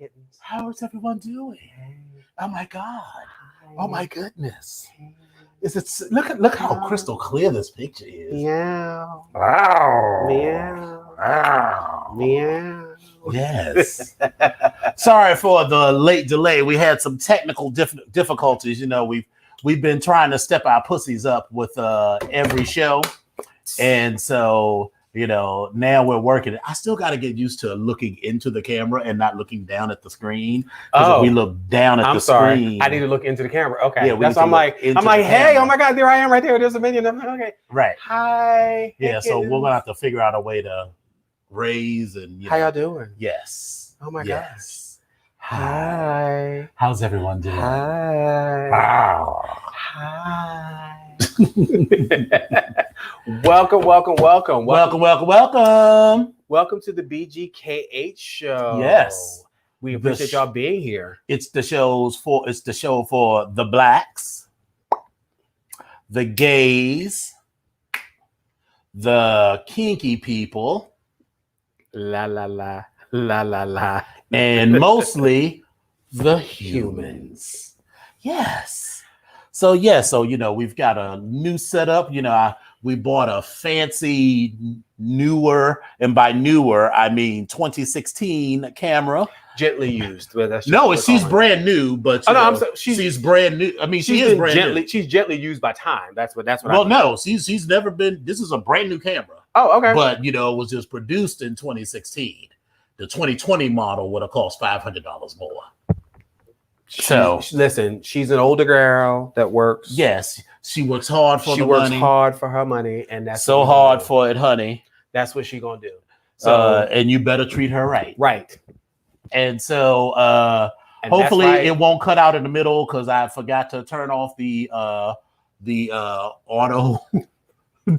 kittens. How is everyone doing? Hey. Oh my God. Hi. Oh my goodness. Hey. Is it look how crystal clear this picture is. Meow. Wow. Meow. Wow. Meow. Yes. Sorry for the late delay. We had some technical difficulties. You know, we've been trying to step our pussies up with every show. And so, you know, now we're working. I still got to get used to looking into the camera and not looking down at the screen. Because if we look down at the screen, I need to look into the camera. Okay. Yeah, that's why I'm like, hey, camera. oh my God, there I am right there. There's a minion. I'm like, okay. Right. Hi. Yeah, Hey, so kittens. we're gonna have to figure out a way to raise and How y'all doing? Yes. Oh my yes. gosh. Hi. How's everyone doing? Hi. Wow. Hi. Welcome. Welcome Welcome to the BGKH Show. Yes. We appreciate y'all being here. It's the show for the blacks, the gays, the kinky people, La la la la la la, and mostly the humans. Yes. So you know, we've got a new setup. You know, we bought a fancy newer, and by newer I mean 2016 camera. Gently used. But that's she's brand new, but she's brand new. I mean, she is brand new. She's gently used by time. That's what. Well, no, she's never been. This is a brand new camera. Oh, okay. But you know, it was just produced in 2016. The 2020 model would have cost $500 more. So listen, she's an older girl that works. Yes, she works hard for the money. She works hard for her money, and that's so hard for it, honey. That's what she gonna do. So, and you better treat her right. Right. And so, and hopefully, it won't cut out in the middle because I forgot to turn off the auto.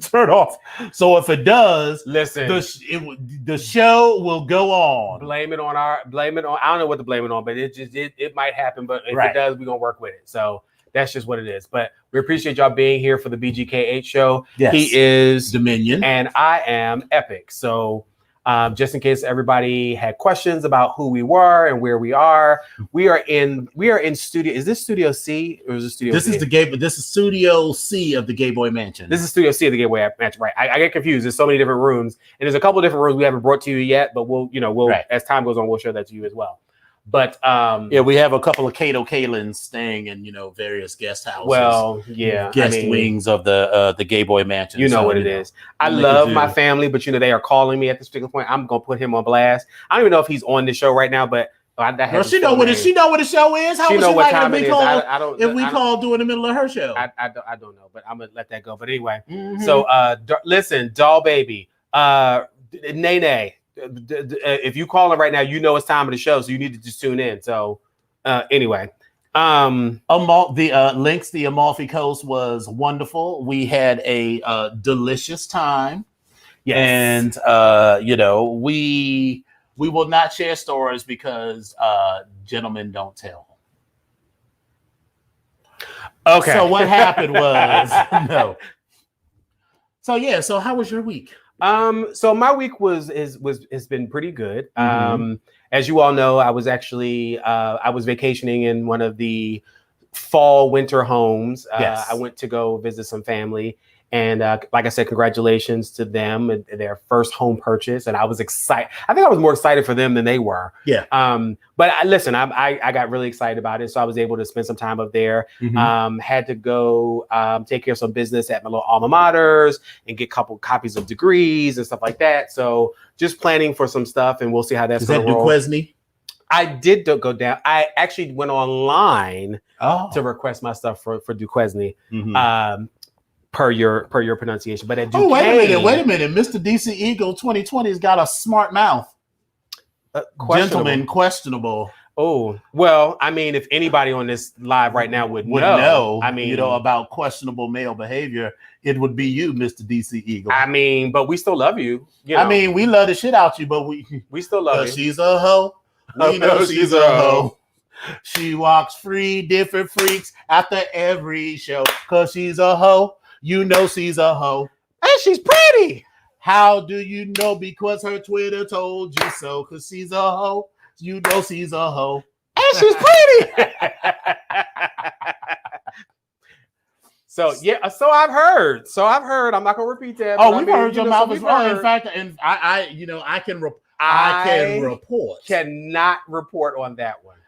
Turn off. So if it does, listen, the show will go on. Blame it on. I don't know what to blame it on, but it might happen. But if it does, we're gonna work with it. So that's just what it is. But we appreciate y'all being here for the BGKH show. Yes. He is Dominion, and I am Epic. So just in case everybody had questions about who we were and where we are in studio. Is this Studio C or is this Studio? This is This is Studio C of the Gay Boy Mansion. This is Studio C of the Gay Boy Mansion, right? I get confused. There's so many different rooms, and there's a couple of different rooms we haven't brought to you yet, but we'll as time goes on, we'll show that to you as well. But we have a couple of Kato Kalins staying in various guest houses. Well, yeah, guest wings of the Gay Boy Mansion. You know what it is. I love my family, but they are calling me at this particular point. I'm gonna put him on blast. I don't even know if he's on the show right now, but she know what the show is. How she would know she what like time it is? I don't. If we call during the middle of her show, I don't know, but I'm gonna let that go. But anyway, so listen, doll baby, Nene. If you call it right now, it's time of the show, so you need to just tune in. So anyway, the Links, the Amalfi Coast was wonderful. We had a delicious time. Yes. And we will not share stories because gentlemen don't tell. Okay. So what happened was no. So how was your week? So my week has been pretty good. As you all know, I was actually I was vacationing in one of the winter homes. Yes. I went to go visit some family, and like I said, congratulations to them and their first home purchase. And I was excited. I think I was more excited for them than they were. Yeah. But I got really excited about it, so I was able to spend some time up there. Had to go take care of some business at my little alma maters and get a couple copies of degrees and stuff like that. So just planning for some stuff, and we'll see how that's going to roll. Is that Duquesne? I did go down. I actually went online to request my stuff for Duquesne. Per your pronunciation, but at Duquesne, wait a minute, Mr. DC Eagle 2020's got a smart mouth. Gentleman, questionable. Oh, well, I mean, if anybody on this live right now would know, I mean, about questionable male behavior, it would be you, Mr. DC Eagle. I mean, but we still love you. I mean, we love the shit out you, but we still love you. She's a hoe. We know she's a hoe. She walks free, different freaks after every show, cause she's a hoe. You know she's a hoe. And she's pretty. How do you know? Because her Twitter told you so. Because she's a hoe. You know she's a hoe. And she's pretty. So I've heard. I'm not gonna repeat that. Oh, we've heard your mouth is wrong. In fact, and I can report. Cannot report on that one.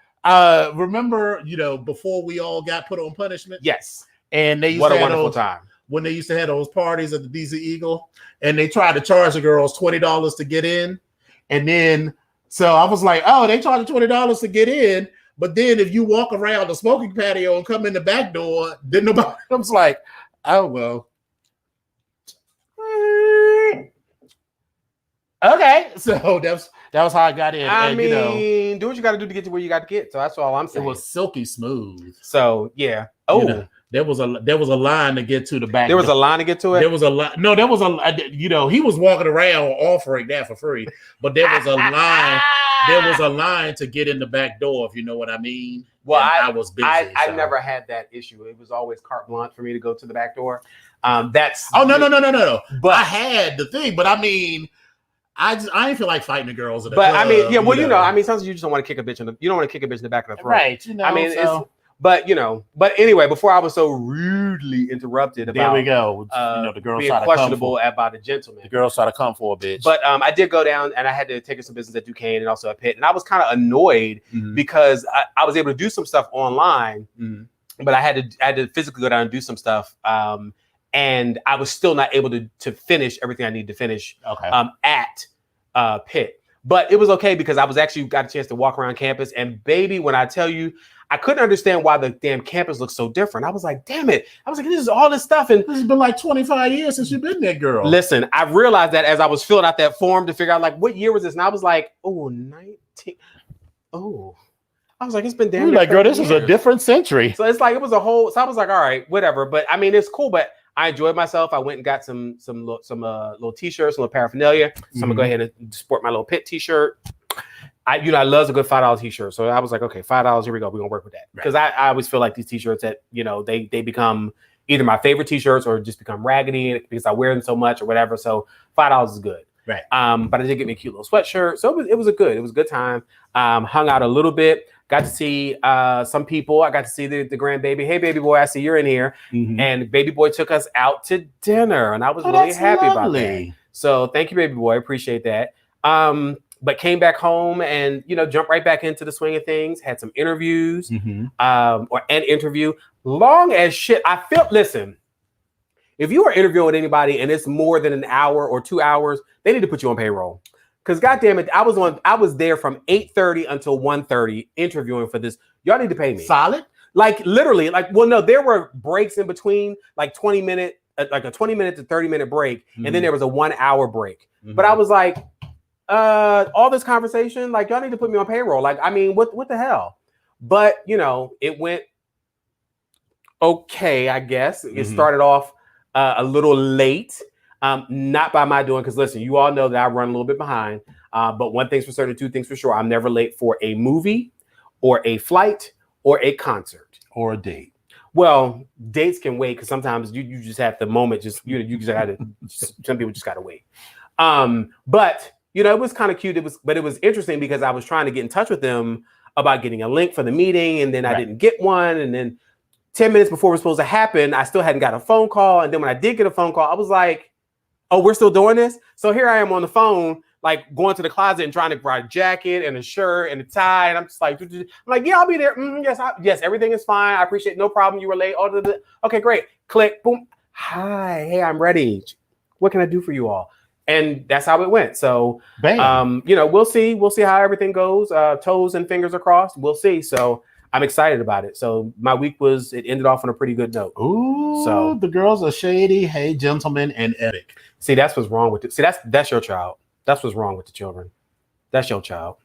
Remember, before we all got put on punishment? Yes. And they used what to a wonderful time. When they used to have those parties at the Diesel Eagle, and they tried to charge the girls $20 to get in. And then, so I was like, oh, they charge $20 to get in. But then if you walk around the smoking patio and come in the back door, then nobody, I was like, oh, well. Okay. So that was how I got in. I mean, do what you got to do to get to where you got to get. So that's all I'm saying. It was silky smooth. So, yeah. Oh, there was a line to get to the back. There was a line to get to it? There was a line. No, there was he was walking around offering that for free, but there was a line. There was a line to get in the back door, if you know what I mean. Well, I was busy. I never had that issue. It was always carte blanche for me to go to the back door. No. But I had the thing, but I mean, I didn't feel like fighting the girls. But club, I mean, yeah, well, I mean, sometimes you just don't want to kick a bitch you don't want to kick a bitch in the back of the throat, right? I mean, but anyway, before I was so rudely interrupted about, there we go. The girls being questionable about a gentleman. The girls try to come for a bitch. But I did go down and I had to take some business at Duquesne and also at Pitt, and I was kind of annoyed because I was able to do some stuff online, but I had to physically go down and do some stuff, and I was still not able to finish everything I needed to finish at Pitt. But it was okay because I was actually got a chance to walk around campus, and baby, when I tell you, I couldn't understand why the damn campus looked so different. I was like, damn it. I was like, this is all this stuff. And this has been like 25 years since you've been there, girl. Listen, I realized that as I was filling out that form to figure out like what year was this? And I was like, 19. Oh, I was like, it's been damn. You're like, girl, this is a different century. So it's like, it was a whole, so I was like, all right, whatever. But I mean, it's cool, but I enjoyed myself. I went and got some little t-shirts, some little paraphernalia. So I'm gonna go ahead and sport my little Pitt t-shirt. I love a good $5 t-shirt. So I was like, okay, $5, here we go. We're gonna work with that. Because I always feel like these t-shirts that, they become either my favorite t-shirts or just become raggedy because I wear them so much or whatever. So $5 is good. Right. But I did get me a cute little sweatshirt. So it was a good time. Hung out a little bit. Got to see some people. I got to see the grandbaby. Hey, baby boy, I see you're in here. And baby boy took us out to dinner. And I was really happy about that. So thank you, baby boy. Appreciate that. But came back home and, jumped right back into the swing of things. Had some interviews or an interview. Long as shit. Listen, if you are interviewing with anybody and it's more than an hour or 2 hours, they need to put you on payroll. Because goddamn it, I was there from 8:30 until 1:30 interviewing for this. Y'all need to pay me. Solid? Like literally, no, there were breaks in between, like 20 minute, like a 20 minute to 30 minute break. And then there was a 1 hour break. But I was like, all this conversation, like y'all need to put me on payroll. Like, I mean, what the hell? But it went okay, I guess. It started off a little late. Not by my doing, because listen, you all know that I run a little bit behind. But one thing's for certain, two things for sure. I'm never late for a movie or a flight or a concert. Or a date. Well, dates can wait because sometimes you just have the moment, you just gotta some people just gotta wait. But it was kind of cute. It was interesting because I was trying to get in touch with them about getting a link for the meeting, and then I didn't get one. And then 10 minutes before it was supposed to happen, I still hadn't got a phone call. And then when I did get a phone call, I was like, oh, we're still doing this? So here I am on the phone, like going to the closet and trying to buy a jacket and a shirt and a tie. And I'm just like, yeah, I'll be there. Yes, everything is fine. I appreciate it. No problem. You were late. Okay, great. Click, boom. Hi, hey, I'm ready. What can I do for you all? And that's how it went. So, we'll see. We'll see how everything goes. Toes and fingers are crossed. We'll see. So I'm excited about it. So my week it ended off on a pretty good note. Ooh, so the girls are shady. Hey, gentlemen, and epic. See, that's what's wrong with it. See, that's your child. That's what's wrong with the children. That's your child.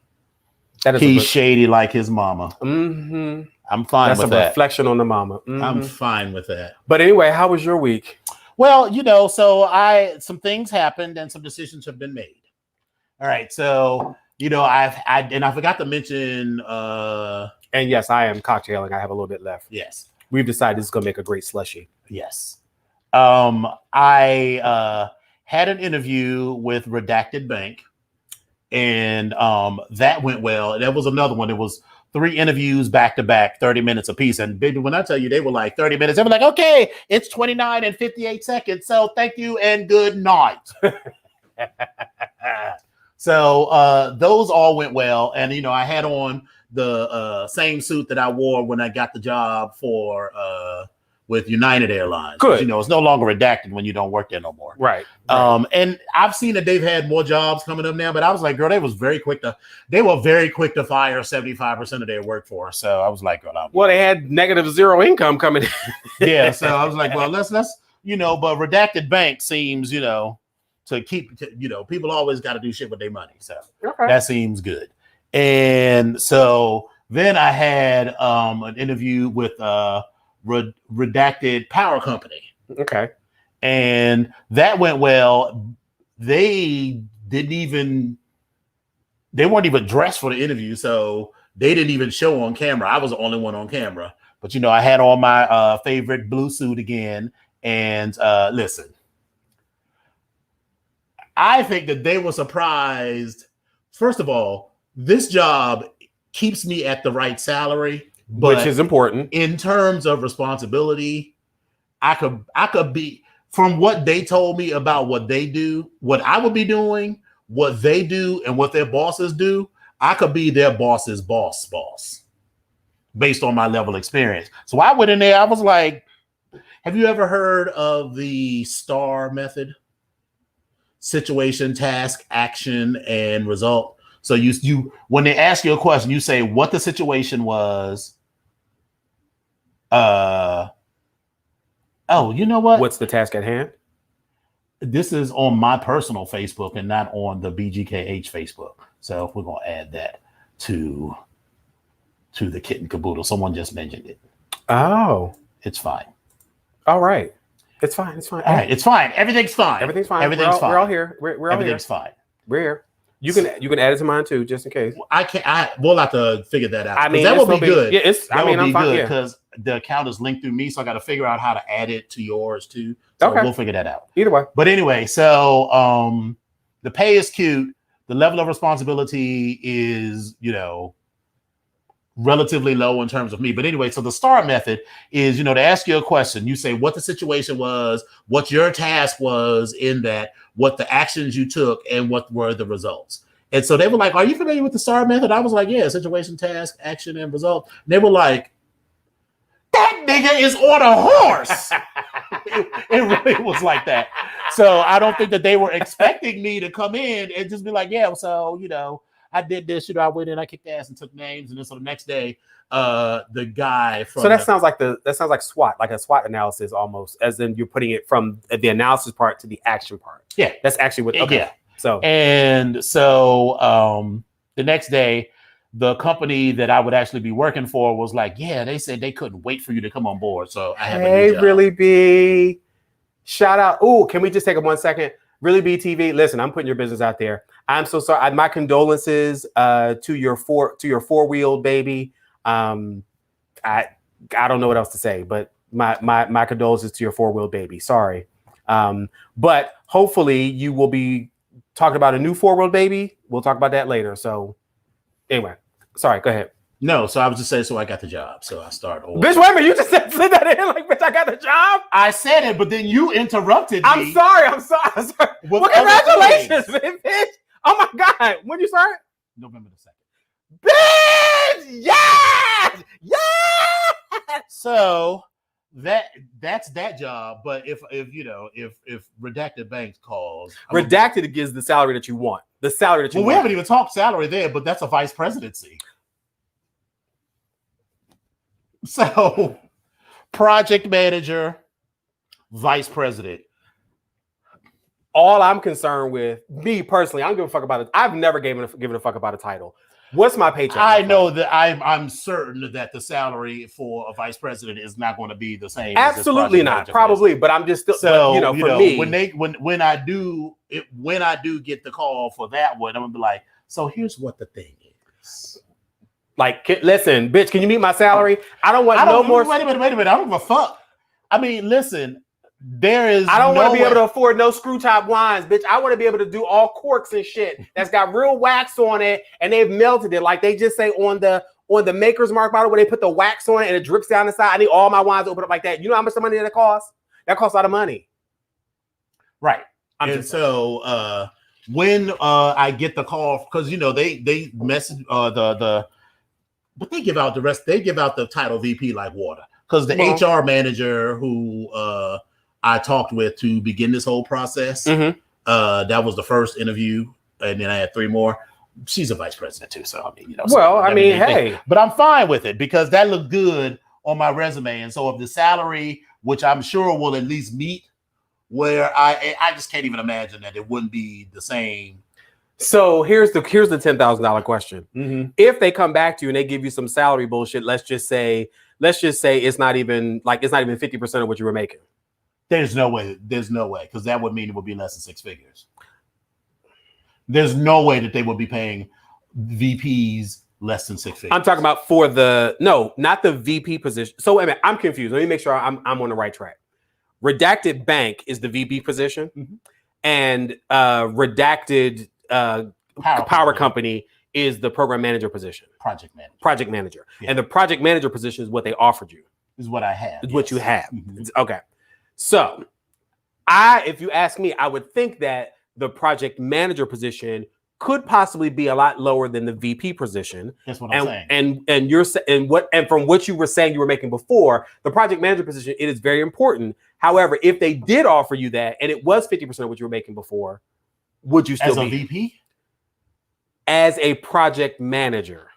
He's shady like his mama. I'm fine with that. That's a reflection on the mama. I'm fine with that. But anyway, how was your week? Well, so some things happened and some decisions have been made. All right, so I forgot to mention. And yes, I am cocktailing. I have a little bit left. Yes, we've decided this is gonna make a great slushy. Yes, I had an interview with Redacted Bank, and that went well. And that was another one. It was 3 interviews back to back, 30 minutes apiece. And baby, when I tell you they were like 30 minutes, they were like, okay, it's 29 and 58 seconds. So thank you and good night. So those all went well. And, you know, I had on the same suit that I wore when I got the job for with United Airlines. Good. You know, it's no longer redacted when you don't work there no more. Right. And I've seen that they've had more jobs coming up now, but I was like, girl, they were very quick to fire 75% of their workforce. So I was like, girl, well, they had -0 income coming in. yeah. So I was like, well, let's you know, but redacted bank seems, you know, to keep, you know, people always got to do shit with their money. So that seems good. And so then I had an interview with redacted power company. Okay. And that went well. They weren't even dressed for the interview, so they didn't even show on camera. I was the only one on camera. But you know, I had on my favorite blue suit again. And listen, I think that they were surprised. First of all, this job keeps me at the right salary, which is important. In terms of responsibility, I could be, from what they told me about what they do, what I would be doing, what they do, and what their bosses do, I could be their boss's boss based on my level of experience. So I went in there, I was like, have you ever heard of the STAR method? Situation, task, action, and result. So you when they ask you a question, you say what the situation was. Oh, you know what? What's the task at hand? This is on my personal Facebook and not on the BGKH Facebook. So we're gonna add that to the kit and caboodle. Someone just mentioned it. Oh, it's fine. All right. It's fine. It's fine. All right. It's fine. Everything's fine. Everything's fine. Everything's fine. We're all here. We're all Everything's here. fine. We're here. You can add it to mine too, just in case. We'll have to figure that out. I mean, that will be good. Yeah, I'm fine because the account is linked through me, so I got to figure out how to add it to yours too. So we'll figure that out. Either way. But anyway, so the pay is cute. The level of responsibility is, you know, relatively low in terms of me. But anyway, so the STAR method is, you know, to ask you a question, you say what the situation was, what your task was in that, what the actions you took, and what were the results. And so they were like, are you familiar with the STAR method? I was like, yeah, situation, task, action, and result. And they were like, that nigga is on a horse. It really was like that. So I don't think that they were expecting me to come in and just be like, yeah, so, you know, I did this, you know, I went in, I kicked ass and took names. And then so the next day, the guy from sounds like SWOT, like a SWOT analysis almost, as in you're putting it from the analysis part to the action part. Yeah. That's actually what yeah. So the next day, the company that I would actually be working for was like, yeah, they said they couldn't wait for you to come on board. So I have a new job. Really B. Shout out. Oh, can we just take 1 second? Really B TV. Listen, I'm putting your business out there. I'm so sorry. My condolences to your four-wheeled baby. I don't know what else to say, but my condolences to your four-wheeled baby. Sorry. But hopefully you will be talking about a new four-wheeled baby. We'll talk about that later. So anyway, sorry, go ahead. No, so I was just saying, so I got the job. So I started over. Bitch, wait a minute. You just said that in like, bitch, I got the job? I said it, but then you interrupted me. I'm sorry. Well, congratulations, bitch. Oh my God. When you start? November the 2nd. Bitch! Yes! Yes! So that's that job. But if Redacted Banks calls, Redacted gives the salary that you want. The salary that you want. We haven't even talked salary there, but that's a vice presidency. So project manager, vice president. All I'm concerned with, me personally, I don't give a fuck about it. I've never given a fuck about a title. What's my paycheck? I know that I'm certain that the salary for a vice president is not going to be the same. Absolutely not. Probably, but I'm just still. So but, for me, when I do get the call for that one, I'm gonna be like, so here's what the thing is. Like, listen, bitch, can you meet my salary? I don't want no more. Wait a minute. I don't give a fuck. I mean, listen, There is. I don't want to be way. able to afford no screw top wines, bitch. I want to be able to do all corks and shit that's got real wax on it, and they've melted it. Like they just say on the Maker's Mark bottle where they put the wax on it and it drips down the side. I need all my wines open up like that. You know how much the money that costs? That costs a lot of money. Right. And so when I get the call, because they message but they give out the rest. They give out the title VP like water, because the HR manager who I talked with to begin this whole process, that was the first interview, and then I had 3 more. She's a vice president too, so I mean, hey, but I'm fine with it because that looked good on my resume, and so if the salary, which I'm sure will at least meet where I just can't even imagine that it wouldn't be the same. So here's the $10,000 question. If they come back to you and they give you some salary bullshit, let's just say it's not even 50% of what you were making. There's no way, because that would mean it would be less than 6 figures. There's no way that they would be paying VPs less than 6 figures. I'm talking about not the VP position. So wait a minute, I'm confused. Let me make sure I'm on the right track. Redacted Bank is the VP position, and Redacted Power Company is the program manager position. Project manager. Yeah. And the project manager position is what they offered you. Is what I have. Is what you have. Okay. So if you ask me, I would think that the project manager position could possibly be a lot lower than the VP position. That's what I'm saying. And from what you were saying you were making before, the project manager position, it is very important. However, if they did offer you that and it was 50% of what you were making before, would you still be a VP? As a project manager?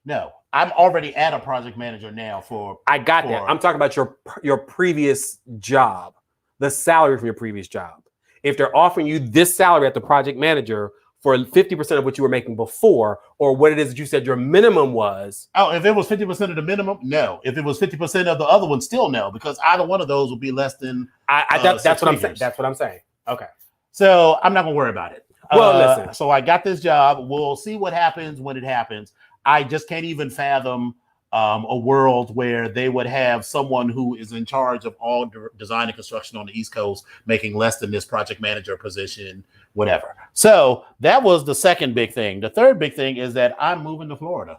No, I'm already at a project manager now I got that. I'm talking about your previous job, the salary from your previous job. If they're offering you this salary at the project manager for 50% of what you were making before, or what it is that you said your minimum was. Oh, if it was 50% of the minimum, no. If it was 50% of the other one, still no, because either one of those would be less than. That's what I'm saying. That's what I'm saying. Okay. So I'm not gonna worry about it. Well, listen. So I got this job. We'll see what happens when it happens. I just can't even fathom a world where they would have someone who is in charge of all design and construction on the East Coast making less than this project manager position, whatever. So that was the second big thing. The third big thing is that I'm moving to Florida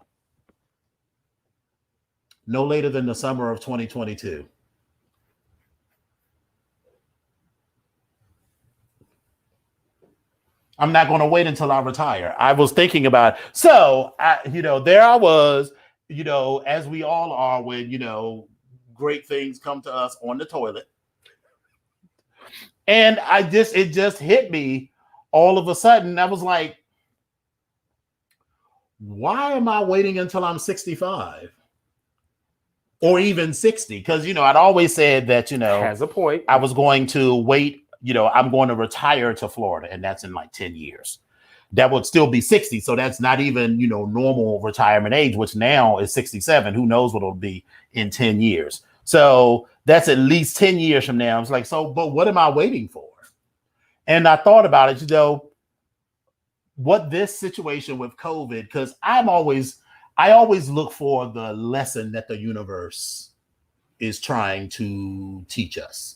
no later than the summer of 2022. I'm not going to wait until I retire. I was thinking about it. So, there I was, as we all are when, great things come to us on the toilet. And it just hit me all of a sudden. I was like, why am I waiting until I'm 65 or even 60? Because, I'd always said that, has a point. I was going to wait. I'm going to retire to Florida, and that's in like 10 years. That would still be 60. So that's not even, normal retirement age, which now is 67. Who knows what it'll be in 10 years. So that's at least 10 years from now. I was like, but what am I waiting for? And I thought about it, what this situation with COVID, because I always look for the lesson that the universe is trying to teach us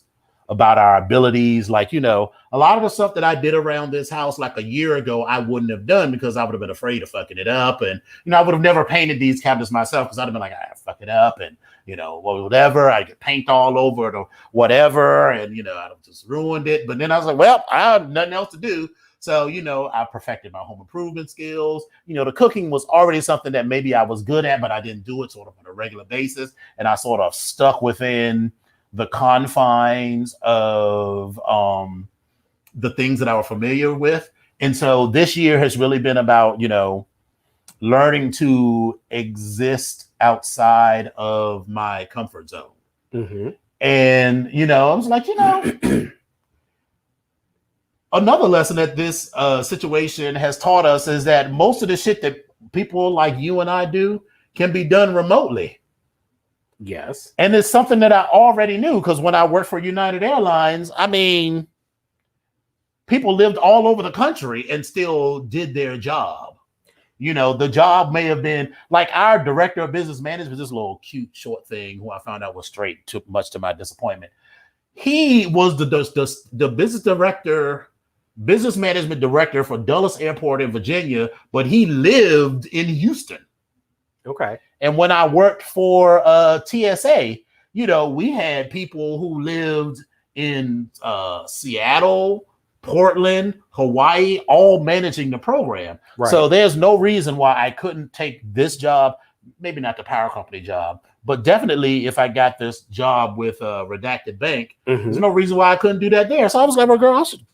about our abilities. Like, a lot of the stuff that I did around this house like a year ago, I wouldn't have done because I would have been afraid of fucking it up. And, I would have never painted these cabinets myself because I'd have been like, I fuck it up. And, whatever, I get paint all over it or whatever. And, I'd have just ruined it. But then I was like, well, I have nothing else to do. So, I perfected my home improvement skills. The cooking was already something that maybe I was good at, but I didn't do it sort of on a regular basis. And I sort of stuck within the confines of the things that I was familiar with. And so this year has really been about, learning to exist outside of my comfort zone. And, I was like, another lesson that this situation has taught us is that most of the shit that people like you and I do can be done remotely. Yes. And it's something that I already knew because when I worked for United Airlines, people lived all over the country and still did their job. The job may have been like our director of business management, this little cute short thing who I found out was straight, too much to my disappointment. He was the business management director for Dulles Airport in Virginia, but he lived in Houston. Okay. And when I worked for TSA, we had people who lived in Seattle, Portland, Hawaii, all managing the program. Right. So there's no reason why I couldn't take this job, maybe not the power company job, but definitely if I got this job with Redacted Bank, there's no reason why I couldn't do that there. So I was like, well, girl, I should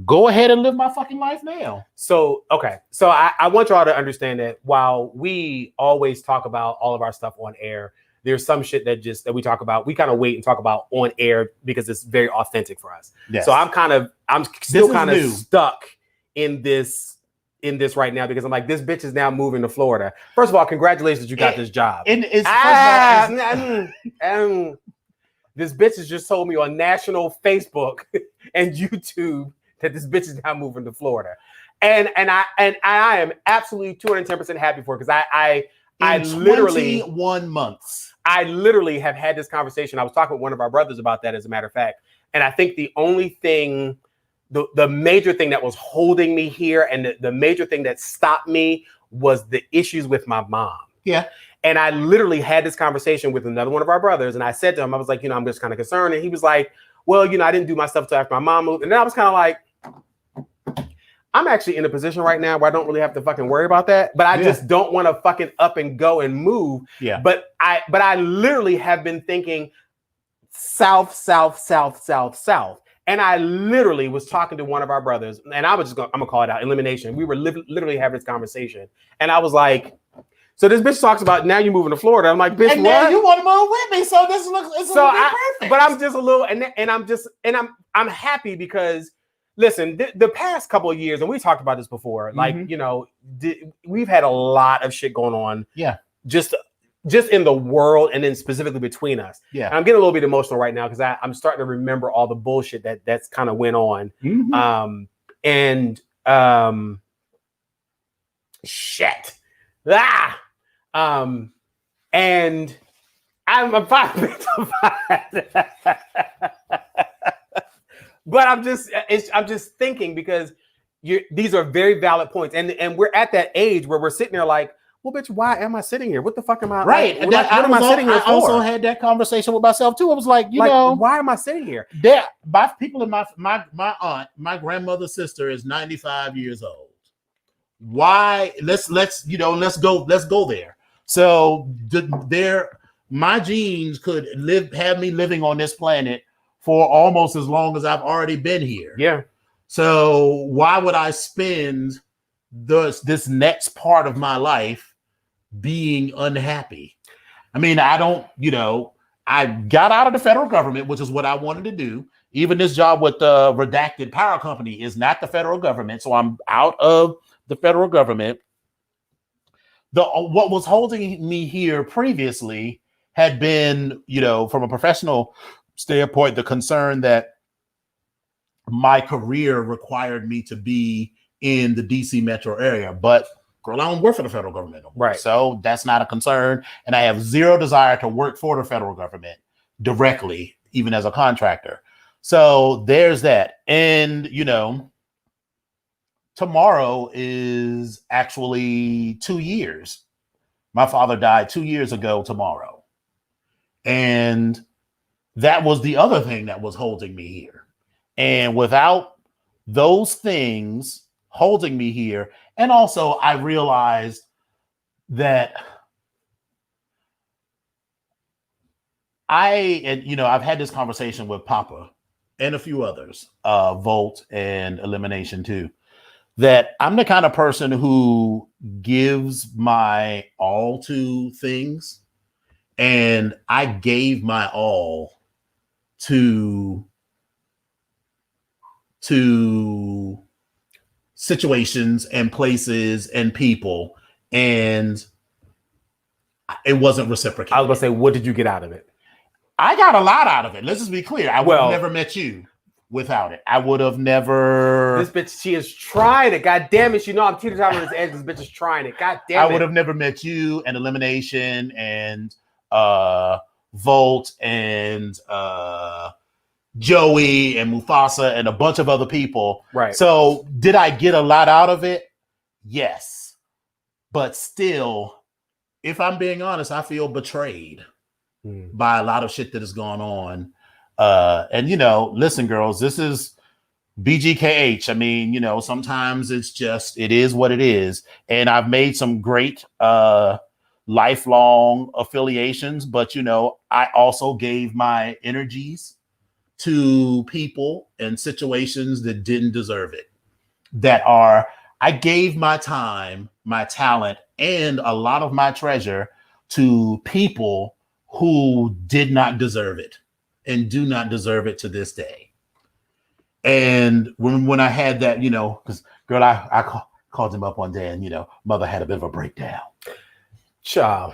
go ahead and live my fucking life now. So, okay. So I want y'all to understand that while we always talk about all of our stuff on air, there's some shit that we talk about. We kind of wait and talk about on air because it's very authentic for us. Yes. So I'm still kind of stuck in this right now because I'm like, this bitch is now moving to Florida. First of all, congratulations, you got this job. And it's this bitch has just told me on national Facebook and YouTube that this bitch is now moving to Florida. And I am absolutely 210% happy for it because I literally 21 months. I literally have had this conversation. I was talking with one of our brothers about that, as a matter of fact. And I think the only thing, the major thing that was holding me here and the major thing that stopped me was the issues with my mom. Yeah. And I literally had this conversation with another one of our brothers. And I said to him, I was like, I'm just kind of concerned. And he was like, well, I didn't do my stuff until after my mom moved. And then I was kind of like, I'm actually in a position right now where I don't really have to fucking worry about that, but I just don't want to fucking up and go and move. Yeah. But I literally have been thinking south. And I literally was talking to one of our brothers and I'm gonna call it out, elimination. We were literally having this conversation. And I was like, so this bitch talks about now you're moving to Florida. I'm like, bitch, and what? Now you want to move with me. So this looks perfect. But I'm just a little, I'm happy because listen, the past couple of years, and we talked about this before, like, we've had a lot of shit going on. Yeah. Just in the world and then specifically between us. Yeah. And I'm getting a little bit emotional right now because I'm starting to remember all the bullshit that's kind of went on. Shit. And I'm fine. But I'm just thinking because these are very valid points, and we're at that age where we're sitting there like, well, bitch, why am I sitting here? What the fuck am I? Right. Like, what am I sitting here for? I also had that conversation with myself too. I was like, why am I sitting here? My people in my aunt, my grandmother's sister is 95 years old. Why? Let's go there. So my genes could have me living on this planet for almost as long as I've already been here. Yeah. So why would I spend this next part of my life being unhappy? I mean, I got out of the federal government, which is what I wanted to do. Even this job with the Redacted Power Company is not the federal government. So I'm out of the federal government. What was holding me here previously had been, from a professional standpoint, the concern that my career required me to be in the DC metro area, but girl, I don't work for the federal government. Right. So that's not a concern. And I have zero desire to work for the federal government directly, even as a contractor. So there's that. And, tomorrow is actually 2 years. My father died 2 years ago tomorrow. And that was the other thing that was holding me here. And without those things holding me here, and also I realized that I've had this conversation with Papa and a few others, Volt and Elimination too, that I'm the kind of person who gives my all to things. And I gave my all to situations and places and people, and it wasn't reciprocated. I was gonna say, what did you get out of it? I got a lot out of it. Let's just be clear. I would have never met you without it. I would have never. This bitch, she is trying it. God damn it. I'm teeter-tottering on this edge. This bitch is trying it. God damn it. I would have never met you and Elimination and Volt and Joey and Mufasa and a bunch of other people. Right. So did I get a lot out of it? Yes. But still, if I'm being honest, I feel betrayed by a lot of shit that has gone on. And, you know, listen, girls, this is BGKH. I mean, you know, sometimes it is what it is. And I've made some great lifelong affiliations, but, you know, I also gave my energies to people and situations that didn't deserve it. I gave my time, my talent, and a lot of my treasure to people who did not deserve it and do not deserve it to this day. And when I had that, you know, because girl, I called him up one day and, you know, mother had a bit of a breakdown. Child.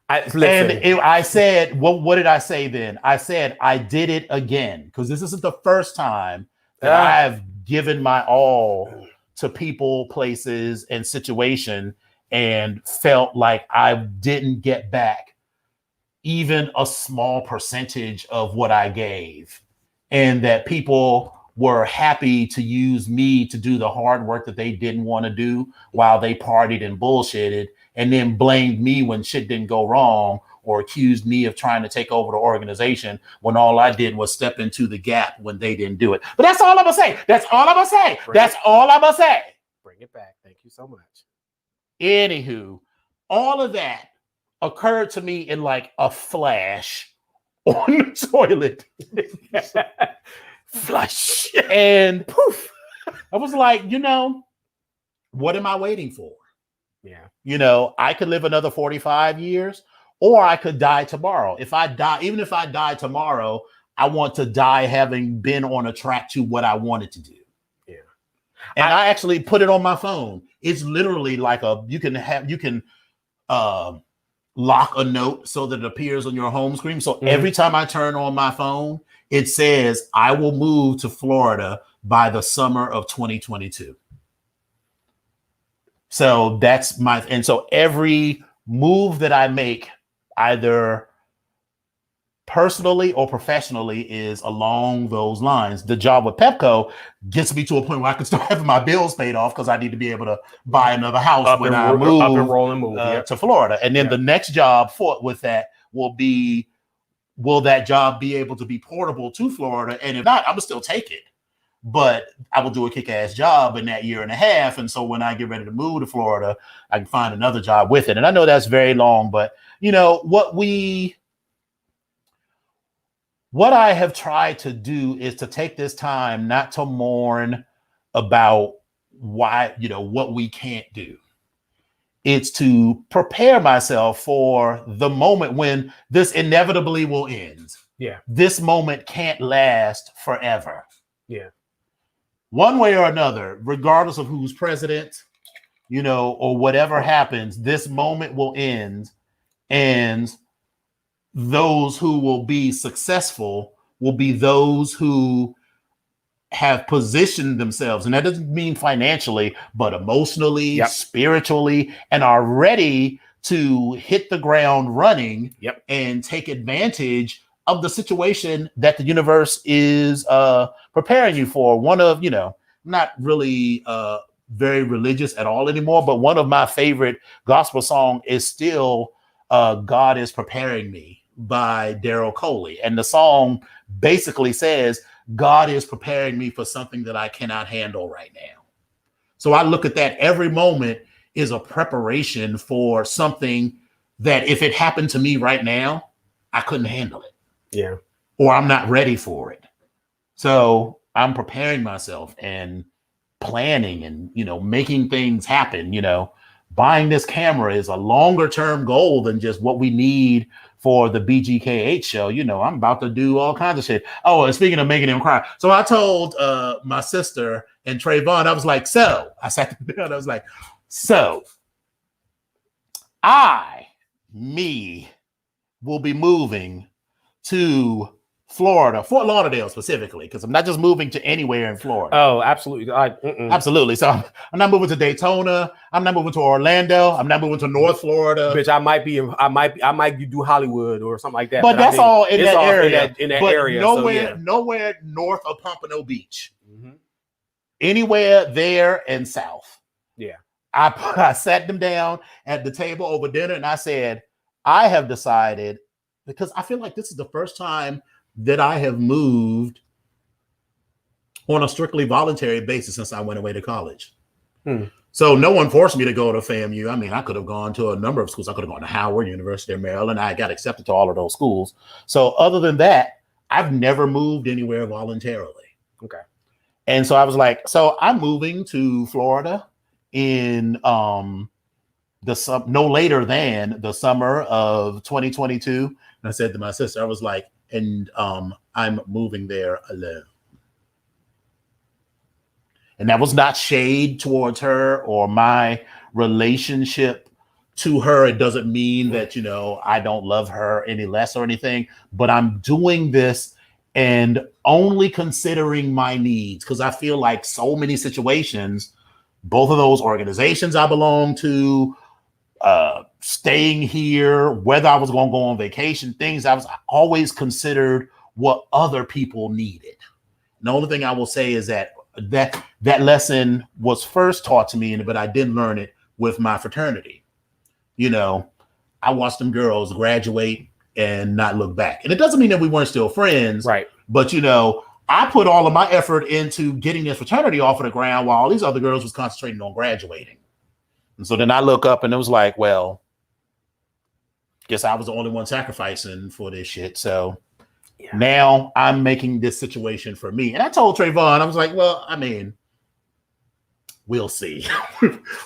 I said, what did I say then? I said, I did it again, because this isn't the first time that I've given my all to people, places, and situation and felt like I didn't get back even a small percentage of what I gave, and that people were happy to use me to do the hard work that they didn't want to do while they partied and bullshitted, and then blamed me when shit didn't go wrong, or accused me of trying to take over the organization when all I did was step into the gap when they didn't do it. But that's all I'm gonna say. That's all I'm gonna say. That's all I'm gonna say. Bring it back. Thank you so much. Anywho, all of that occurred to me in like a flash on the toilet. Flush. And poof. I was like, you know, what am I waiting for? Yeah. You know, I could live another 45 years, or I could die tomorrow. Even if I die tomorrow, I want to die having been on a track to what I wanted to do. Yeah. And I actually put it on my phone. It's literally like you can lock a note so that it appears on your home screen. So every time I turn on my phone, it says, I will move to Florida by the summer of 2022. So and so every move that I make, either personally or professionally, is along those lines. The job with Pepco gets me to a point where I can start having my bills paid off, because I need to be able to buy another house when I move to Florida. And then the next job with that will be, will that job be able to be portable to Florida? And if not, I'm gonna still take it. But I will do a kick-ass job in that year and a half. And so when I get ready to move to Florida, I can find another job with it. And I know that's very long, but you know, what I have tried to do is to take this time not to mourn about what we can't do. It's to prepare myself for the moment when this inevitably will end. Yeah. This moment can't last forever. Yeah. One way or another, regardless of who's president, you know, or whatever happens, this moment will end, and those who will be successful will be those who have positioned themselves, and that doesn't mean financially, but emotionally, spiritually, and are ready to hit the ground running and take advantage of the situation that the universe is preparing you for. One of, you know, not really very religious at all anymore, but one of my favorite gospel song is still God is Preparing Me by Daryl Coley. And the song basically says, God is preparing me for something that I cannot handle right now. So I look at that every moment is a preparation for something that if it happened to me right now, I couldn't handle it. Yeah. Or I'm not ready for it. So I'm preparing myself and planning and, you know, making things happen. You know, buying this camera is a longer term goal than just what we need for the BGKH show. You know, I'm about to do all kinds of shit. Oh, and speaking of making him cry. So I told my sister and Trayvon, I was like, I sat down, I was like, me will be moving to Florida, Fort Lauderdale specifically, because I'm not just moving to anywhere in Florida. Oh, absolutely. Absolutely. So I'm not moving to Daytona. I'm not moving to Orlando. I'm not moving to North Florida. Bitch, I might do Hollywood or something like that. But that's all in that area. In that but area. Nowhere north of Pompano Beach. Mm-hmm. Anywhere there and south. Yeah. I sat them down at the table over dinner and I said, I have decided, because I feel like this is the first time that I have moved on a strictly voluntary basis since I went away to college. So no one forced me to go to FAMU. I mean, I could have gone to a number of schools. I could have gone to Howard, University of Maryland. I got accepted to all of those schools. So other than that, I've never moved anywhere voluntarily. Okay. And so I was like, so I'm moving to Florida in no later than the summer of 2022. And I said to my sister, I was like, and I'm moving there alone. And that was not shade towards her or my relationship to her. It doesn't mean that, I don't love her any less or anything, but I'm doing this and only considering my needs, because I feel like so many situations, both of those organizations I belong to, staying here, whether I was going to go on vacation, things I always considered what other people needed. And the only thing I will say is that lesson was first taught to me, but I didn't learn it with my fraternity. I watched them girls graduate and not look back. And it doesn't mean that we weren't still friends. Right. But, I put all of my effort into getting this fraternity off of the ground while all these other girls was concentrating on graduating. And so then I look up and it was like, well, guess I was the only one sacrificing for this shit. So now I'm making this situation for me. And I told Trayvon, I was like, well, I mean, we'll see.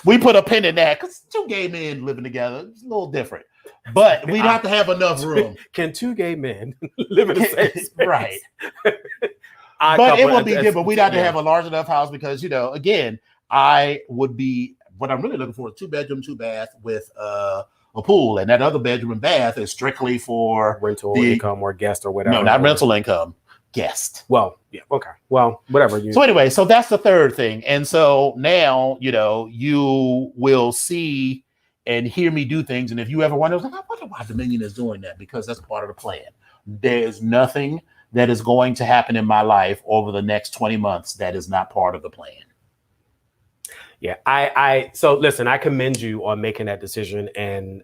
We put a pin in that because two gay men living together, it's a little different. But we'd have to have enough room. Can two gay men live in the same space? Right. But it would be different. We'd have to have a large enough house because, again, I would be, what I'm really looking for is 2-bedroom, 2-bath with a pool. And that other bedroom and bath is strictly for rental income or guest or whatever. No, not rental income. Guest. Well, yeah. Okay. Well, whatever. So anyway, so that's the third thing. And so now, you will see and hear me do things. And if you ever wonder, I wonder why Dominion is doing that, because that's part of the plan. There's nothing that is going to happen in my life over the next 20 months that is not part of the plan. Yeah, so listen, I commend you on making that decision and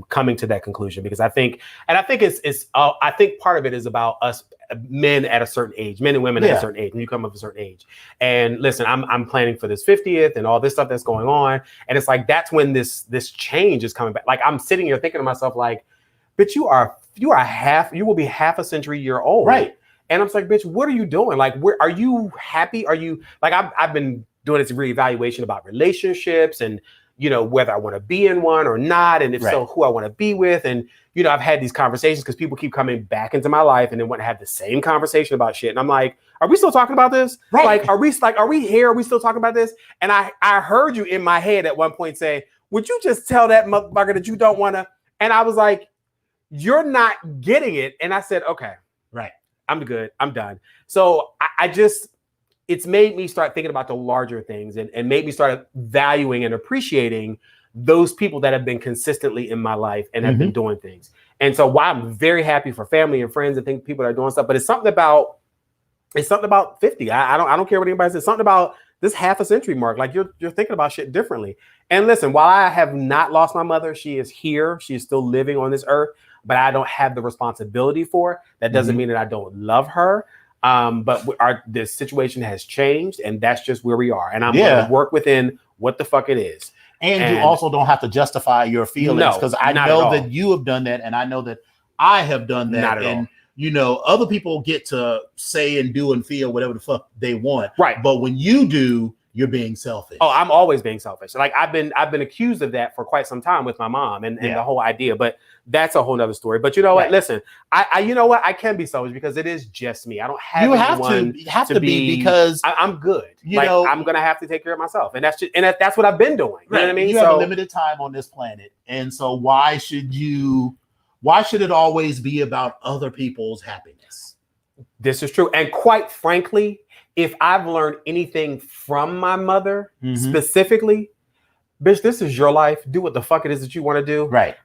coming to that conclusion, because I think I think part of it is about us men at a certain age, men and women at a certain age, when you come up a certain age. And listen, I'm planning for this 50th and all this stuff that's going on. And it's like, that's when this change is coming back. Like, I'm sitting here thinking to myself, like, bitch, you will be half a century year old. Right. And I'm like, bitch, what are you doing? Like, where are you happy? Are you like, I've been doing this reevaluation about relationships and, whether I want to be in one or not. And if so, who I want to be with. And, I've had these conversations because people keep coming back into my life and they want to have the same conversation about shit. And I'm like, are we still talking about this? Right. Like, are we here? Are we still talking about this? And I heard you in my head at one point say, would you just tell that motherfucker that you don't want to? And I was like, you're not getting it. And I said, okay, right. I'm good. I'm done. So it's made me start thinking about the larger things and made me start valuing and appreciating those people that have been consistently in my life and have been doing things. And so while I'm very happy for family and friends and think people that are doing stuff, but it's something about 50. I don't care what anybody says. Something about this half a century mark. Like, you're thinking about shit differently. And listen, while I have not lost my mother, she is here. She is still living on this earth, but I don't have the responsibility for her. That doesn't mean that I don't love her. But this situation has changed, and that's just where we are. And I'm going to work within what the fuck it is. And you also don't have to justify your feelings, because I know that you have done that, and I know that I have done that. Not at all. Other people get to say and do and feel whatever the fuck they want. Right. But when you do, you're being selfish. Oh, I'm always being selfish. Like, I've been accused of that for quite some time with my mom and the whole idea, but that's a whole nother story. But you know what? Listen, I can be selfish because it is just me. I don't have You have to be because I'm good. I'm going to have to take care of myself. And that's that's what I've been doing. You know what I mean? You have a limited time on this planet. And so why should it always be about other people's happiness? This is true. And quite frankly, if I've learned anything from my mother specifically, bitch, this is your life. Do what the fuck it is that you want to do. Right.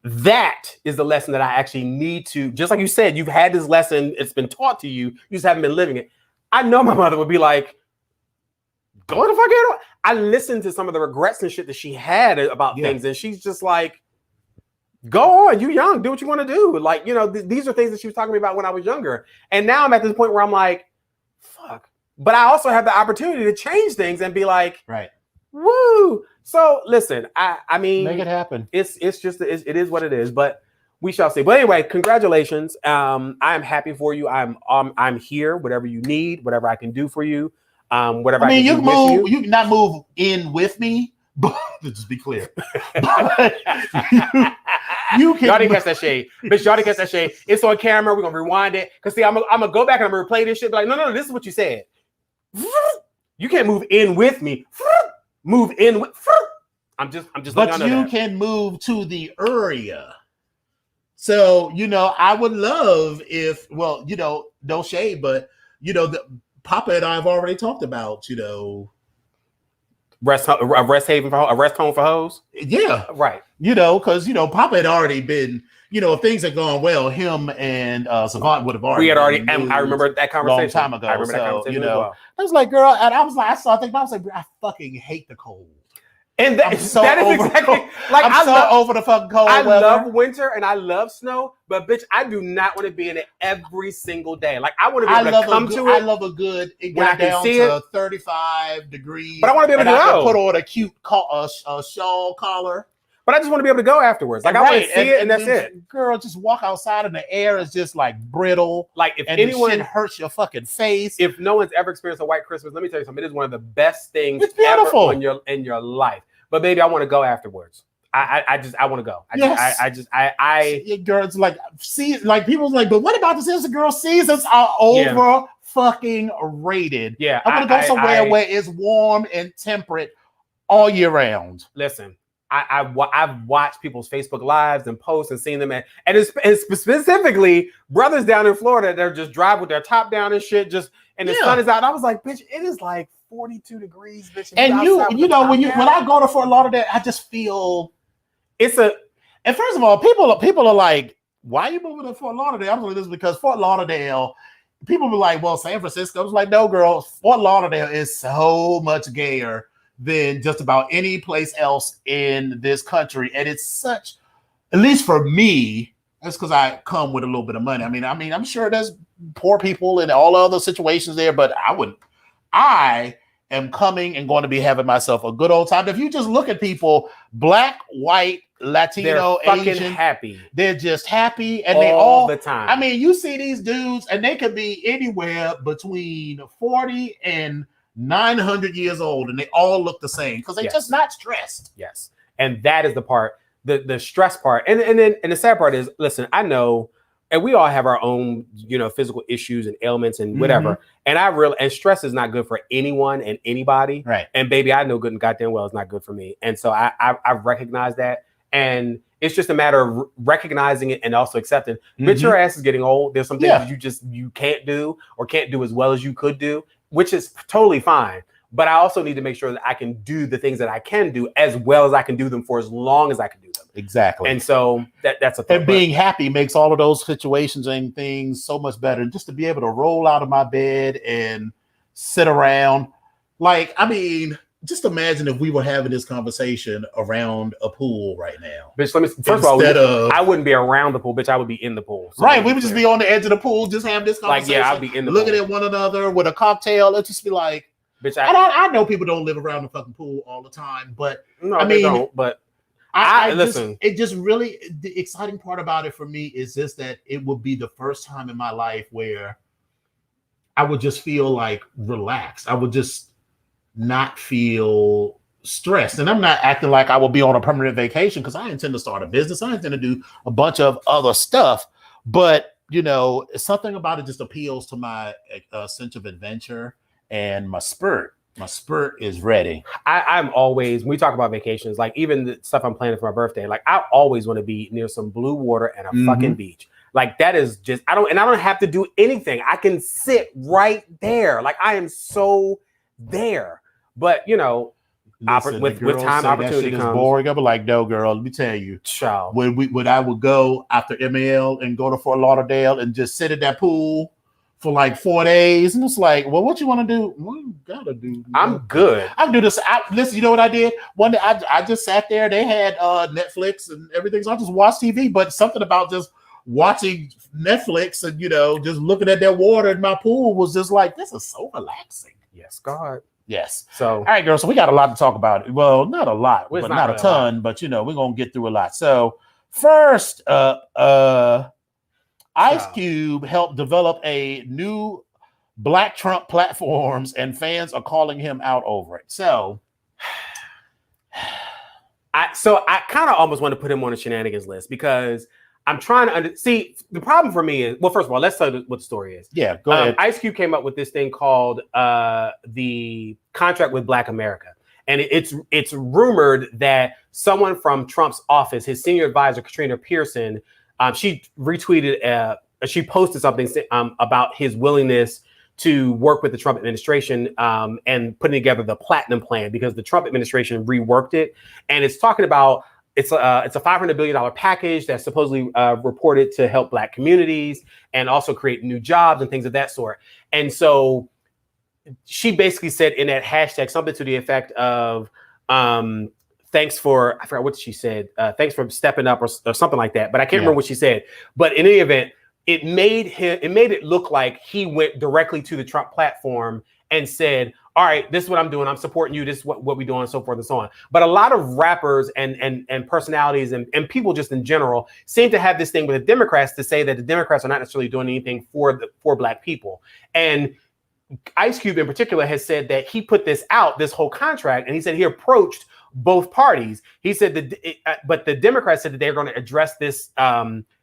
That is the lesson that I actually need to, just like you said, you've had this lesson, it's been taught to you, you just haven't been living it. I know my mother would be like, go the fuck out. I listened to some of the regrets and shit that she had about things, and she's just like, go on, you young, do what you want to do. Like, you know, these are things that she was talking to me about when I was younger. And now I'm at this point where I'm like, fuck. But I also have the opportunity to change things and be like, right. Woo. So listen, I mean, make it happen. It is what it is, but we shall see. But anyway, congratulations. I am happy for you. I'm here, whatever you need, whatever I can do for you. Whatever I mean, you can move, you can not move in with me, but just be clear. You can. Y'all didn't catch that shade. Bitch, y'all didn't catch that shade. It's on camera. We're gonna rewind it. Cause see, I'm gonna go back and I'm gonna replay this shit. Be like, no, this is what you said. You can't move in with me. Move in with. I'm just. But you can move to the area. So I would love if, well, no shade, but the Papa and I have already talked about, rest haven for a rest home for hoes. Yeah, right. Because Papa had already been. If things had gone well, him and Savant would have already. We had already. And I remember that conversation long time ago. I remember that conversation as well. I was like, girl, and I was like, I started thinking, I was like, I fucking hate the cold. And that is exactly like I'm so over the fucking cold. I weather. love winter and I love snow, but bitch, I do not want to be in it every single day. Like I want to be able to come to it. I love a good. It got down to 35 degrees, but I want to be able to go. I can put on a cute shawl collar. But I just want to be able to go afterwards. Like I want to see it, and that's it. Girl, just walk outside, and the air is just like brittle. Like if anyone shit hurts your fucking face. If no one's ever experienced a white Christmas, let me tell you something. It is one of the best things it's beautiful. ever in your life. But baby, I want to go afterwards. I want to go. Girl, it's like people's like, but what about the Sister Girl seasons are over fucking rated. Yeah, I want to go somewhere where it's warm and temperate all year round. Listen. I've watched people's Facebook lives and posts and seen them and it's specifically brothers down in Florida. They're just drive with their top down and shit. And the sun is out. And I was like, bitch, it is like 42 degrees, bitch. And when I go to Fort Lauderdale, I just feel And first of all, people are like, why are you moving to Fort Lauderdale? I'm like, this because Fort Lauderdale. People were like, well, San Francisco. I was like, no, girl, Fort Lauderdale is so much gayer than just about any place else in this country. And it's such, at least for me, that's because I come with a little bit of money. I mean, I'm sure there's poor people in all other situations there, but I am coming and going to be having myself a good old time. If you just look at people, black, white, Latino, they're fucking Asian, happy. They're just happy, and all the time. I mean, you see these dudes, and they could be anywhere between 40 and 900 years old, and they all look the same because they're just not stressed. Yes, and that is the part, the stress part, and then the sad part is, listen, I know, and we all have our own, physical issues and ailments and whatever, and stress is not good for anyone and anybody, right? And baby, I know good and goddamn well it's not good for me, and so I recognize that, and it's just a matter of recognizing it and also accepting. Bitch, your ass is getting old. There's some things you can't do or can't do as well as you could do, which is totally fine. But I also need to make sure that I can do the things that I can do as well as I can do them for as long as I can do them. Exactly. And so that's a thing. And being happy makes all of those situations and things so much better. Just to be able to roll out of my bed and sit around. Like, I mean, just imagine if we were having this conversation around a pool right now. Bitch, first of all, I wouldn't be around the pool, bitch. I would be in the pool. So right. We would just be on the edge of the pool, just have this conversation. Like, I'd be in the looking at one another with a cocktail. Let's just be like, bitch, I know people don't live around the fucking pool all the time, but they don't. But I listen. It just really, the exciting part about it for me is just that it would be the first time in my life where I would just feel like relaxed. I would just not feel stressed. And I'm not acting like I will be on a permanent vacation because I intend to start a business. I intend to do a bunch of other stuff. But, something about it just appeals to my sense of adventure and my spirit. My spirit is ready. I'm always, when we talk about vacations, like even the stuff I'm planning for my birthday, like I always want to be near some blue water and a fucking beach. Like that is just, I don't have to do anything. I can sit right there. Like I am so there. But Listen, with time, opportunity that shit comes. is boring. I'm like, no, girl. Let me tell you. Child. When I would go after ML and go to Fort Lauderdale and just sit at that pool for like 4 days, and it's like, well, what you want to do? What you gotta do? I'm good. I do this. Listen, you know what I did? One day, I just sat there. They had Netflix and everything, so I just watched TV. But something about just watching Netflix and just looking at that water in my pool was just like, this is so relaxing. Yes, God. Yes. So, all right, girl. So we got a lot to talk about. Well, not a lot, well, but not really a ton. But we're gonna get through a lot. So first, Ice Cube helped develop a new Black Trump platforms, and fans are calling him out over it. So I kind of almost want to put him on the shenanigans list because I'm trying to see the problem for me is, well, first of all, let's tell you what the story is. Yeah, go ahead. Ice Cube came up with this thing called the contract with Black America. And it's rumored that someone from Trump's office, his senior advisor, Katrina Pearson, she retweeted, she posted something about his willingness to work with the Trump administration and putting together the Platinum Plan because the Trump administration reworked it. And it's talking about it's a $500 billion package that's supposedly reported to help Black communities and also create new jobs and things of that sort. And so she basically said in that hashtag something to the effect of thanks for, I forgot what she said, thanks for stepping up or something like that. But I can't remember what she said. But in any event, it made it look like he went directly to the Trump platform and said, all right, this is what I'm doing. I'm supporting you. This is what we're doing, and so forth and so on. But a lot of rappers and personalities and people just in general seem to have this thing with the Democrats to say that the Democrats are not necessarily doing anything for Black people. And Ice Cube in particular has said that he put this whole contract, and he said he approached both parties. He said but the Democrats said that they're going to address this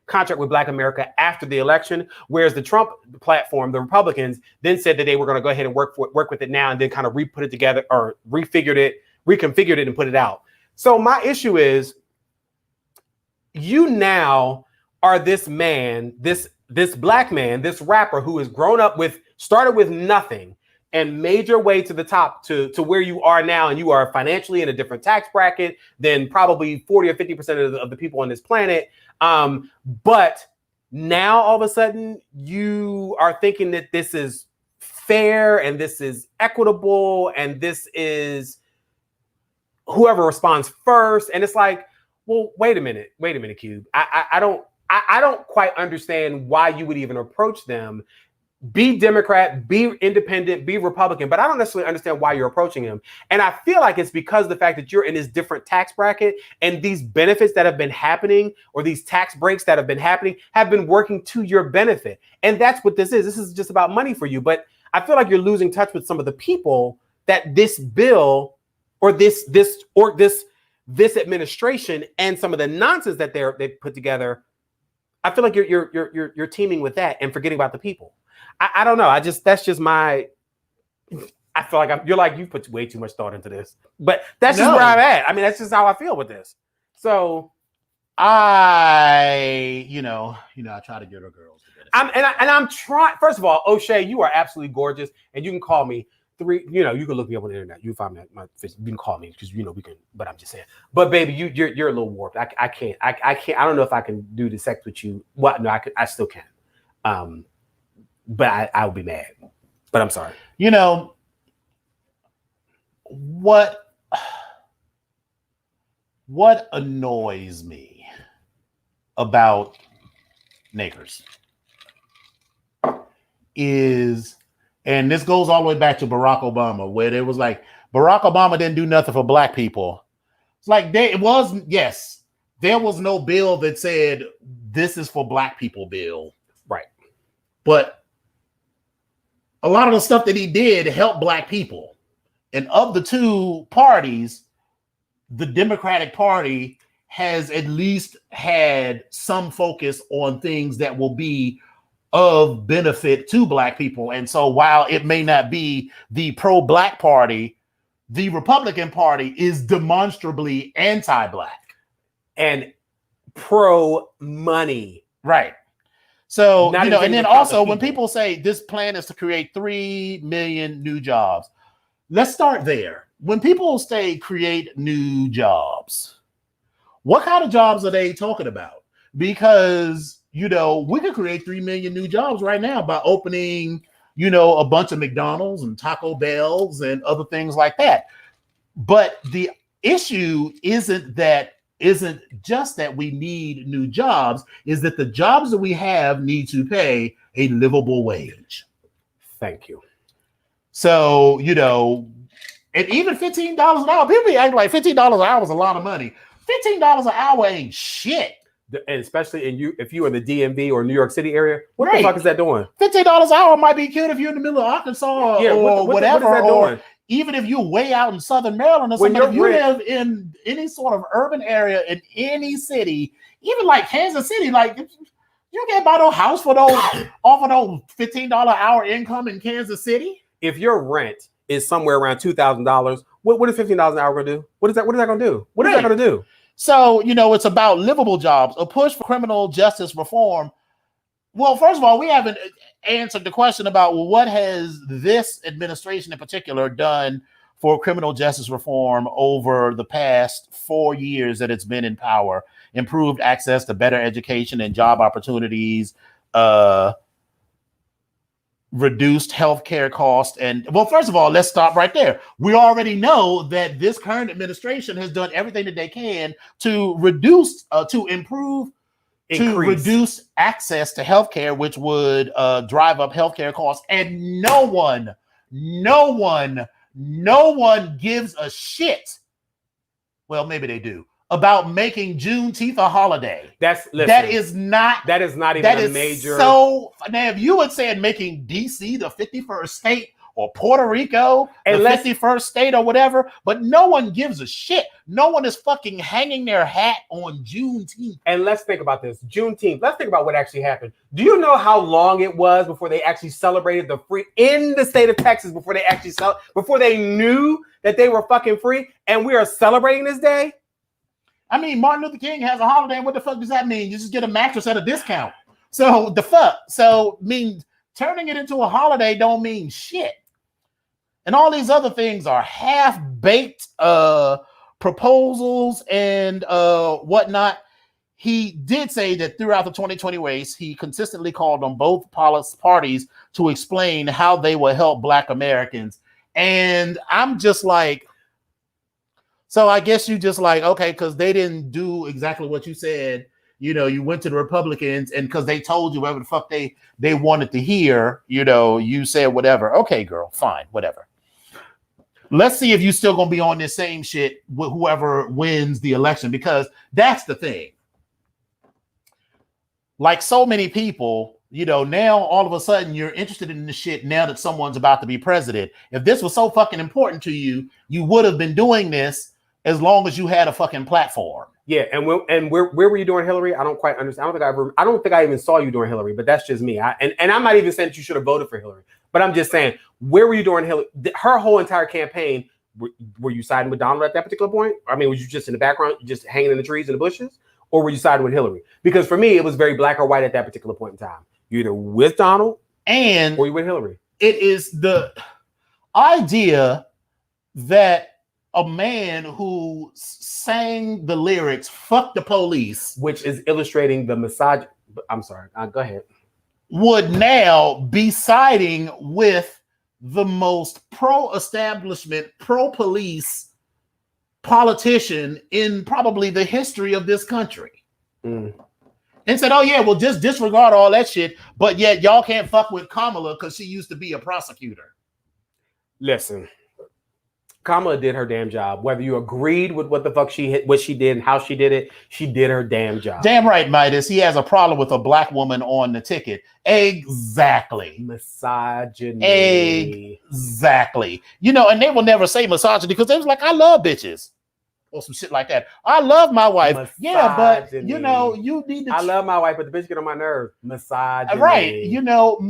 contract with Black America after the election, whereas the Trump platform, the Republicans, then said that they were going to go ahead and work with it now and then kind of put it together or reconfigured it and put it out. So my issue is, you now are this man, this Black man, this rapper who has grown up started with nothing and made your way to the top to where you are now, and you are financially in a different tax bracket than probably 40 or 50% of the people on this planet. But now all of a sudden you are thinking that this is fair and this is equitable and this is whoever responds first. And it's like, well, wait a minute, Cube. I don't quite understand why you would even approach them. Be Democrat, be independent, be Republican, but I don't necessarily understand why you're approaching him. And I feel like it's because of the fact that you're in this different tax bracket, and these benefits that have been happening, or these tax breaks that have been happening, have been working to your benefit. And that's what this is. This is just about money for you. But I feel like you're losing touch with some of the people that this bill or this administration and some of the nonsense that they put together. I feel like you're teaming with that and forgetting about the people. I don't know. That's just my. I feel like you put way too much thought into this, but that's just where I'm at. I mean, that's just how I feel with this. So, I try to get her girls together. I'm trying. First of all, O'Shea, you are absolutely gorgeous, and you can call me you can look me up on the internet. You find me at my Facebook. You can call me because we can. But I'm just saying. But baby, you're a little warped. I can't. I don't know if I can do the sex with you. What? No, I still can. But I would be mad. But I'm sorry. What annoys me about niggers is, and this goes all the way back to Barack Obama, where there was like, Barack Obama didn't do nothing for Black people. It's like there was no bill that said this is for Black people bill. Right. But a lot of the stuff that he did helped Black people. And of the two parties, the Democratic Party has at least had some focus on things that will be of benefit to Black people. And so while it may not be the pro-Black party, the Republican Party is demonstrably anti-Black. And pro-money. Right. So, Not you know, even and then to count also the when people say this plan is to create 3 million new jobs, let's start there. When people say create new jobs, what kind of jobs are they talking about? Because, you know, we could create 3 million new jobs right now by opening, you know, a bunch of McDonald's and Taco Bells and other things like that. But the issue isn't just that we need new jobs, is that the jobs that we have need to pay a livable wage. Thank you. So, you know, and even $15 an hour, people be acting like $15 an hour is a lot of money. $15 an hour ain't shit. And especially if you are in the DMV or New York City area, what Right. the fuck is that doing? $15 an hour might be cute if you're in the middle of Arkansas or whatever, what is that or doing? even if you're way out in Southern Maryland or something. If you live in any sort of urban area in any city, even like Kansas City, like you can't buy no house for those off of those $15 an hour income in Kansas City. If your rent is somewhere around $2,000, what is $15 an hour gonna do? What is that gonna do? What is that gonna do? So, you know, it's about livable jobs, a push for criminal justice reform. Well, first of all, we haven't answered the question about, well, what has this administration in particular done for criminal justice reform over the past 4 years that it's been in power? Improved access to better education and job opportunities, reduced healthcare costs. And well, first of all, let's stop right there. We already know that this current administration has done everything that they can to reduce, to reduce access to healthcare, which would drive up healthcare costs. And no one gives a shit. Well, maybe they do, about making Juneteenth a holiday. That is not even a major. So now, if you had said making DC the 51st state or Puerto Rico the 51st state or whatever, but no one gives a shit. No one is fucking hanging their hat on Juneteenth. And let's think about this. Juneteenth. Let's think about what actually happened. Do you know how long it was before they actually celebrated the free in the state of Texas, before they knew that they were fucking free, and we are celebrating this day? I mean, Martin Luther King has a holiday. What the fuck does that mean? You just get a mattress at a discount. So the fuck? So mean turning it into a holiday don't mean shit. And all these other things are half-baked proposals and whatnot. He did say that throughout the 2020 race, he consistently called on both parties to explain how they will help Black Americans. And I'm just like, so I guess you just like, okay, because they didn't do exactly what you said. You know, you went to the Republicans, and because they told you whatever the fuck they wanted to hear, you know, you said whatever. Okay, girl, fine, whatever. Let's see if you still gonna be on this same shit with whoever wins the election, because that's the thing. Like so many people, you know, now all of a sudden you're interested in this shit now that someone's about to be president. If this was so fucking important to you, you would have been doing this as long as you had a fucking platform. Yeah, and where were you during Hillary? I don't quite understand. I don't think I even saw you during Hillary, but that's just me. And I'm not even saying that you should have voted for Hillary, but I'm just saying, where were you during Hillary? Her whole entire campaign, were you siding with Donald at that particular point? I mean, was you just in the background, just hanging in the trees and the bushes? Or were you siding with Hillary? Because for me, it was very black or white at that particular point in time. You're either with Donald or you with Hillary. It is the idea that a man who sang the lyrics "fuck the police," which is illustrating the misogyny. I'm sorry, go ahead. Would now be siding with the most pro-establishment, pro-police politician in probably the history of this country. And said, oh yeah, well, just disregard all that shit, but yet y'all can't fuck with Kamala because she used to be a prosecutor. Listen, Kamala did her damn job. Whether you agreed with what the fuck what she did and how she did it, she did her damn job. Damn right, Midas. He has a problem with a black woman on the ticket. Exactly. Misogyny. Exactly. You know, and they will never say misogyny because they was like, I love bitches. Or some shit like that. I love my wife. Misogyny. Yeah, but you know, you need to. I love my wife, but the bitch get on my nerves. Misogyny. Right. You know,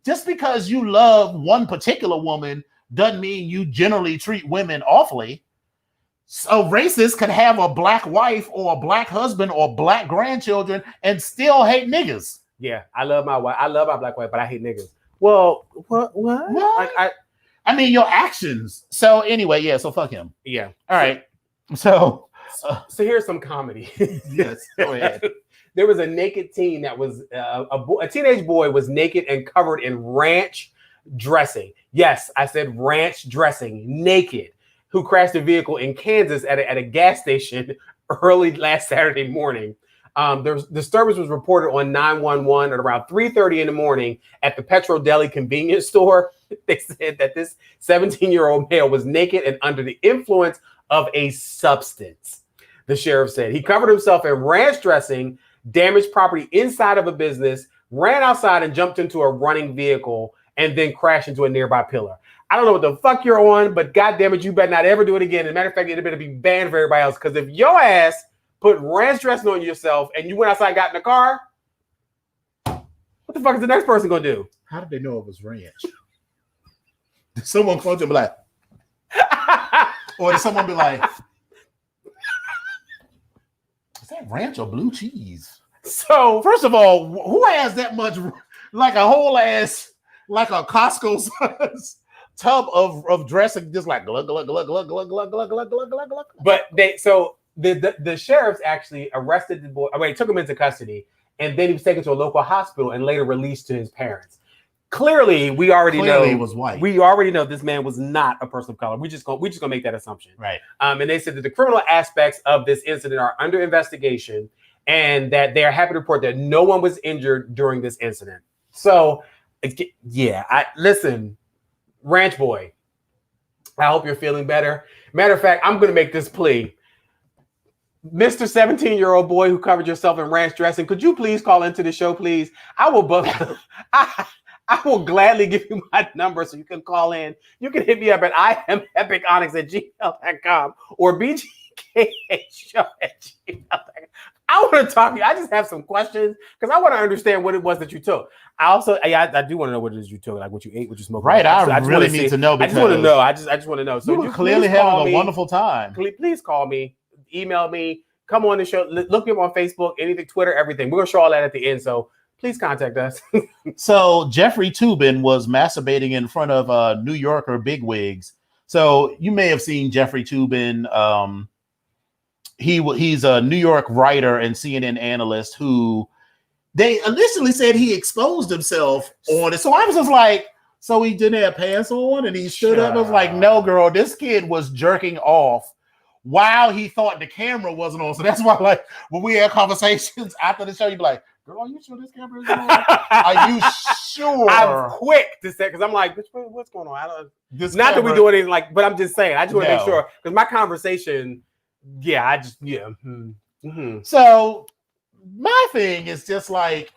just because you love one particular woman doesn't mean you generally treat women awfully. So racists could have a black wife or a black husband or black grandchildren and still hate niggas. Yeah, I love my white. I love my black wife, but I hate niggas. Well, what? Like I mean, your actions. So anyway, yeah. So fuck him. Yeah. All right. So here's some comedy. Yes. Go ahead. There was a naked teen that was a teenage boy was naked and covered in ranch dressing. Yes, I said ranch dressing, naked, who crashed a vehicle in Kansas at a gas station early last Saturday morning. The disturbance was reported on 911 at around 3:30 in the morning at the Petro Deli convenience store. They said that this 17-year-old male was naked and under the influence of a substance. The sheriff said he covered himself in ranch dressing, damaged property inside of a business, ran outside and jumped into a running vehicle, and then crashed into a nearby pillar. I don't know what the fuck you're on, but goddamn it, you better not ever do it again. As a matter of fact, it better be banned for everybody else. Because if your ass put ranch dressing on yourself and you went outside and got in the car, what the fuck is the next person gonna do? How did they know it was ranch? Did someone come to and be like, or did someone be like, is that ranch or blue cheese? So first of all, who has that much, like a whole ass, like a Costco tub of dressing, just like glug glug glug glug glug glug glug glug glug glug glug. But the sheriffs actually arrested the boy. I mean, took him into custody, and then he was taken to a local hospital and later released to his parents. Clearly, we already know he was white. We already know this man was not a person of color. We just gonna make that assumption, right? And they said that the criminal aspects of this incident are under investigation, and that they are happy to report that no one was injured during this incident. So, yeah, listen, Ranch Boy. I hope you're feeling better. Matter of fact, I'm gonna make this plea. Mr. 17-year-old boy who covered yourself in ranch dressing, could you please call into the show, please? I will gladly give you my number so you can call in. You can hit me up at iamepiconyx@gmail.com or BGKH@gmail.com. I want to talk to you. I just have some questions because I want to understand what it was that you took. I do want to know what it is you took, like what you ate, what you smoked. Right, I really need to know. I just want to know. I just want to know. So you clearly having a wonderful time. Please call me, email me, come on the show, look me up on Facebook, anything, Twitter, everything. We're gonna show all that at the end. So please contact us. So Jeffrey Toobin was masturbating in front of New Yorker bigwigs. So you may have seen Jeffrey Toobin. He's a New York writer and CNN analyst who they initially said he exposed himself on it. So I was just like, so he didn't have pants on and he stood up. I was like, no, girl, this kid was jerking off while he thought the camera wasn't on. So that's why, like, when we had conversations after the show, you'd be like, girl, are you sure this camera is on? Are you sure? I'm quick to say, because I'm like, what's going on? I don't. Not that we do anything like, but I'm just saying. I just want to make sure because my conversation. Yeah, So my thing is just like,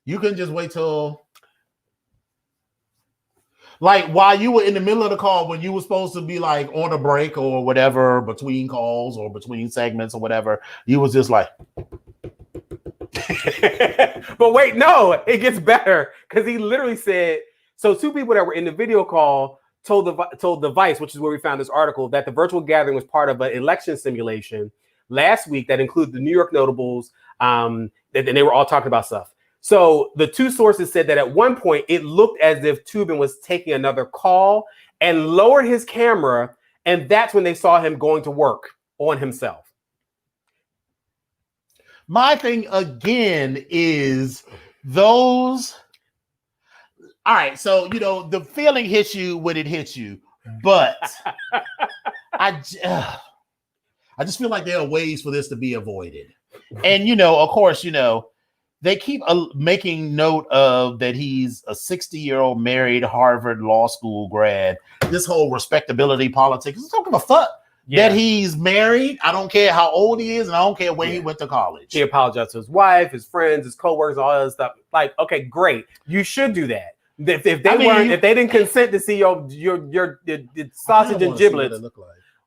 you can just wait till, like, while you were in the middle of the call, when you were supposed to be like on a break or whatever, between calls or between segments or whatever, you was just like. But wait, no, it gets better because he literally said, so two people that were in the video call told the Vice, which is where we found this article, that the virtual gathering was part of an election simulation last week that included the New York notables, and they were all talking about stuff. So the two sources said that at one point it looked as if Toobin was taking another call and lowered his camera, and that's when they saw him going to work on himself. My thing again is those. All right, so the feeling hits you when it hits you, but I just feel like there are ways for this to be avoided, and of course, they keep making note of that he's a 60-year-old married Harvard Law School grad. This whole respectability politics. I don't give a fuck that he's married. I don't care how old he is, and I don't care where he went to college. He apologized to his wife, his friends, his coworkers, all that stuff. Like, okay, great. You should do that. If they didn't consent to see your sausage and giblets.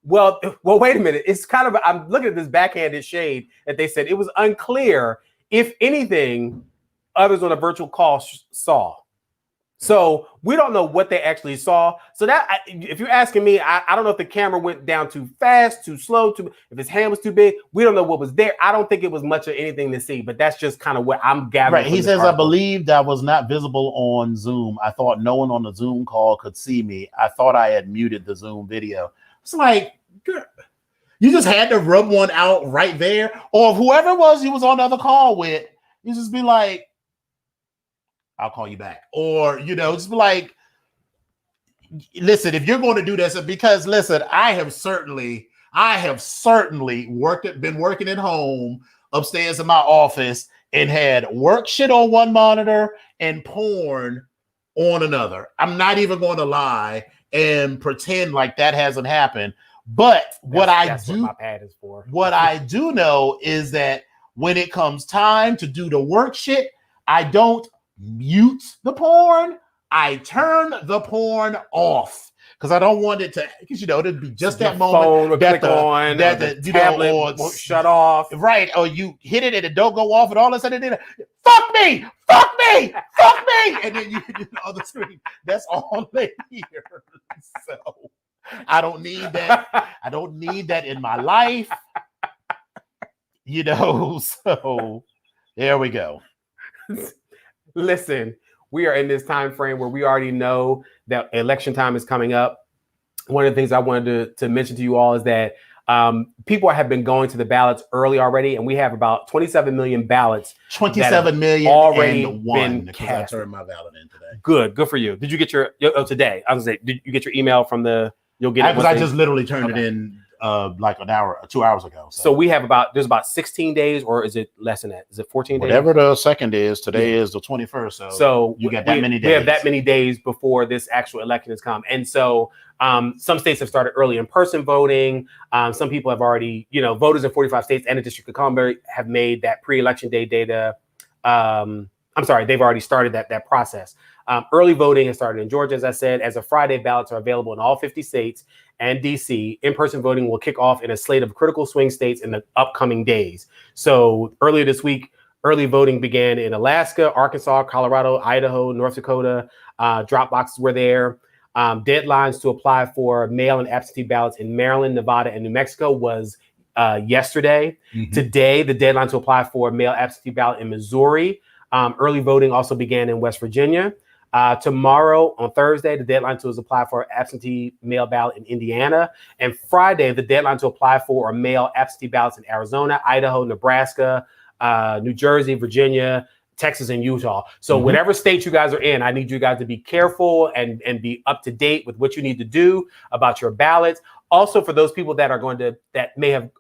Well, wait a minute. It's kind of, I'm looking at this backhanded shade that they said it was unclear if anything others on a virtual call saw. So we don't know what they actually saw. So that, if you're asking me, I don't know if the camera went down too fast, too slow, if his hand was too big. We don't know what was there. I don't think it was much of anything to see, but that's just kind of what I'm gathering. Right. He says, I believed I was not visible on Zoom. I thought no one on the Zoom call could see me. I thought I had muted the Zoom video. It's like, you just had to rub one out right there. Or whoever it was he was on the other call with, you just be like, I'll call you back. Or, just be like, listen, if you're going to do this, because listen, I have certainly been working at home upstairs in my office and had work shit on one monitor and porn on another. I'm not even going to lie and pretend like that hasn't happened. But what my pad is for. What I do know is that when it comes time to do the work shit, I don't mute the porn. I turn the porn off because I don't want it to, because it'd be just that moment that the tablet won't shut off. Right. Or you hit it and it don't go off and all of a sudden fuck me. And then you hit the other screen. That's all they hear. So I don't need that. I don't need that in my life. So there we go. Listen, we are in this time frame where we already know that election time is coming up. One of the things I wanted to mention to you all is that people have been going to the ballots early already, and we have about 27 million ballots. 27 million already been cast. I turned my ballot in today. Good for you. Did you get your today? I was gonna say, did you get your email from the? You'll get it because I just literally turned it in like an hour, 2 hours ago. So we have there's about 16 days, or is it less than that? Is it 14 days? Whatever the second is, today is the 21st. So you got that many days. We have that many days before this actual election has come. And so some states have started early in-person voting. Some people have already, voters in 45 states and the District of Columbia have made that pre-election day data. They've already started that process. Early voting has started in Georgia, as I said. As of Friday, ballots are available in all 50 states and DC. In-person voting will kick off in a slate of critical swing states in the upcoming days. So earlier this week, early voting began in Alaska, Arkansas, Colorado, Idaho, North Dakota. Drop boxes were there. Deadlines to apply for mail and absentee ballots in Maryland, Nevada, and New Mexico was yesterday. Mm-hmm. Today, the deadline to apply for mail absentee ballot in Missouri. Early voting also began in West Virginia. Tomorrow, on Thursday, the deadline to apply for absentee mail ballot in Indiana. And Friday, the deadline to apply for or mail absentee ballots in Arizona, Idaho, Nebraska, New Jersey, Virginia, Texas, and Utah. So whatever state you guys are in, I need you guys to be careful and be up to date with what you need to do about your ballots. Also, for those people that may have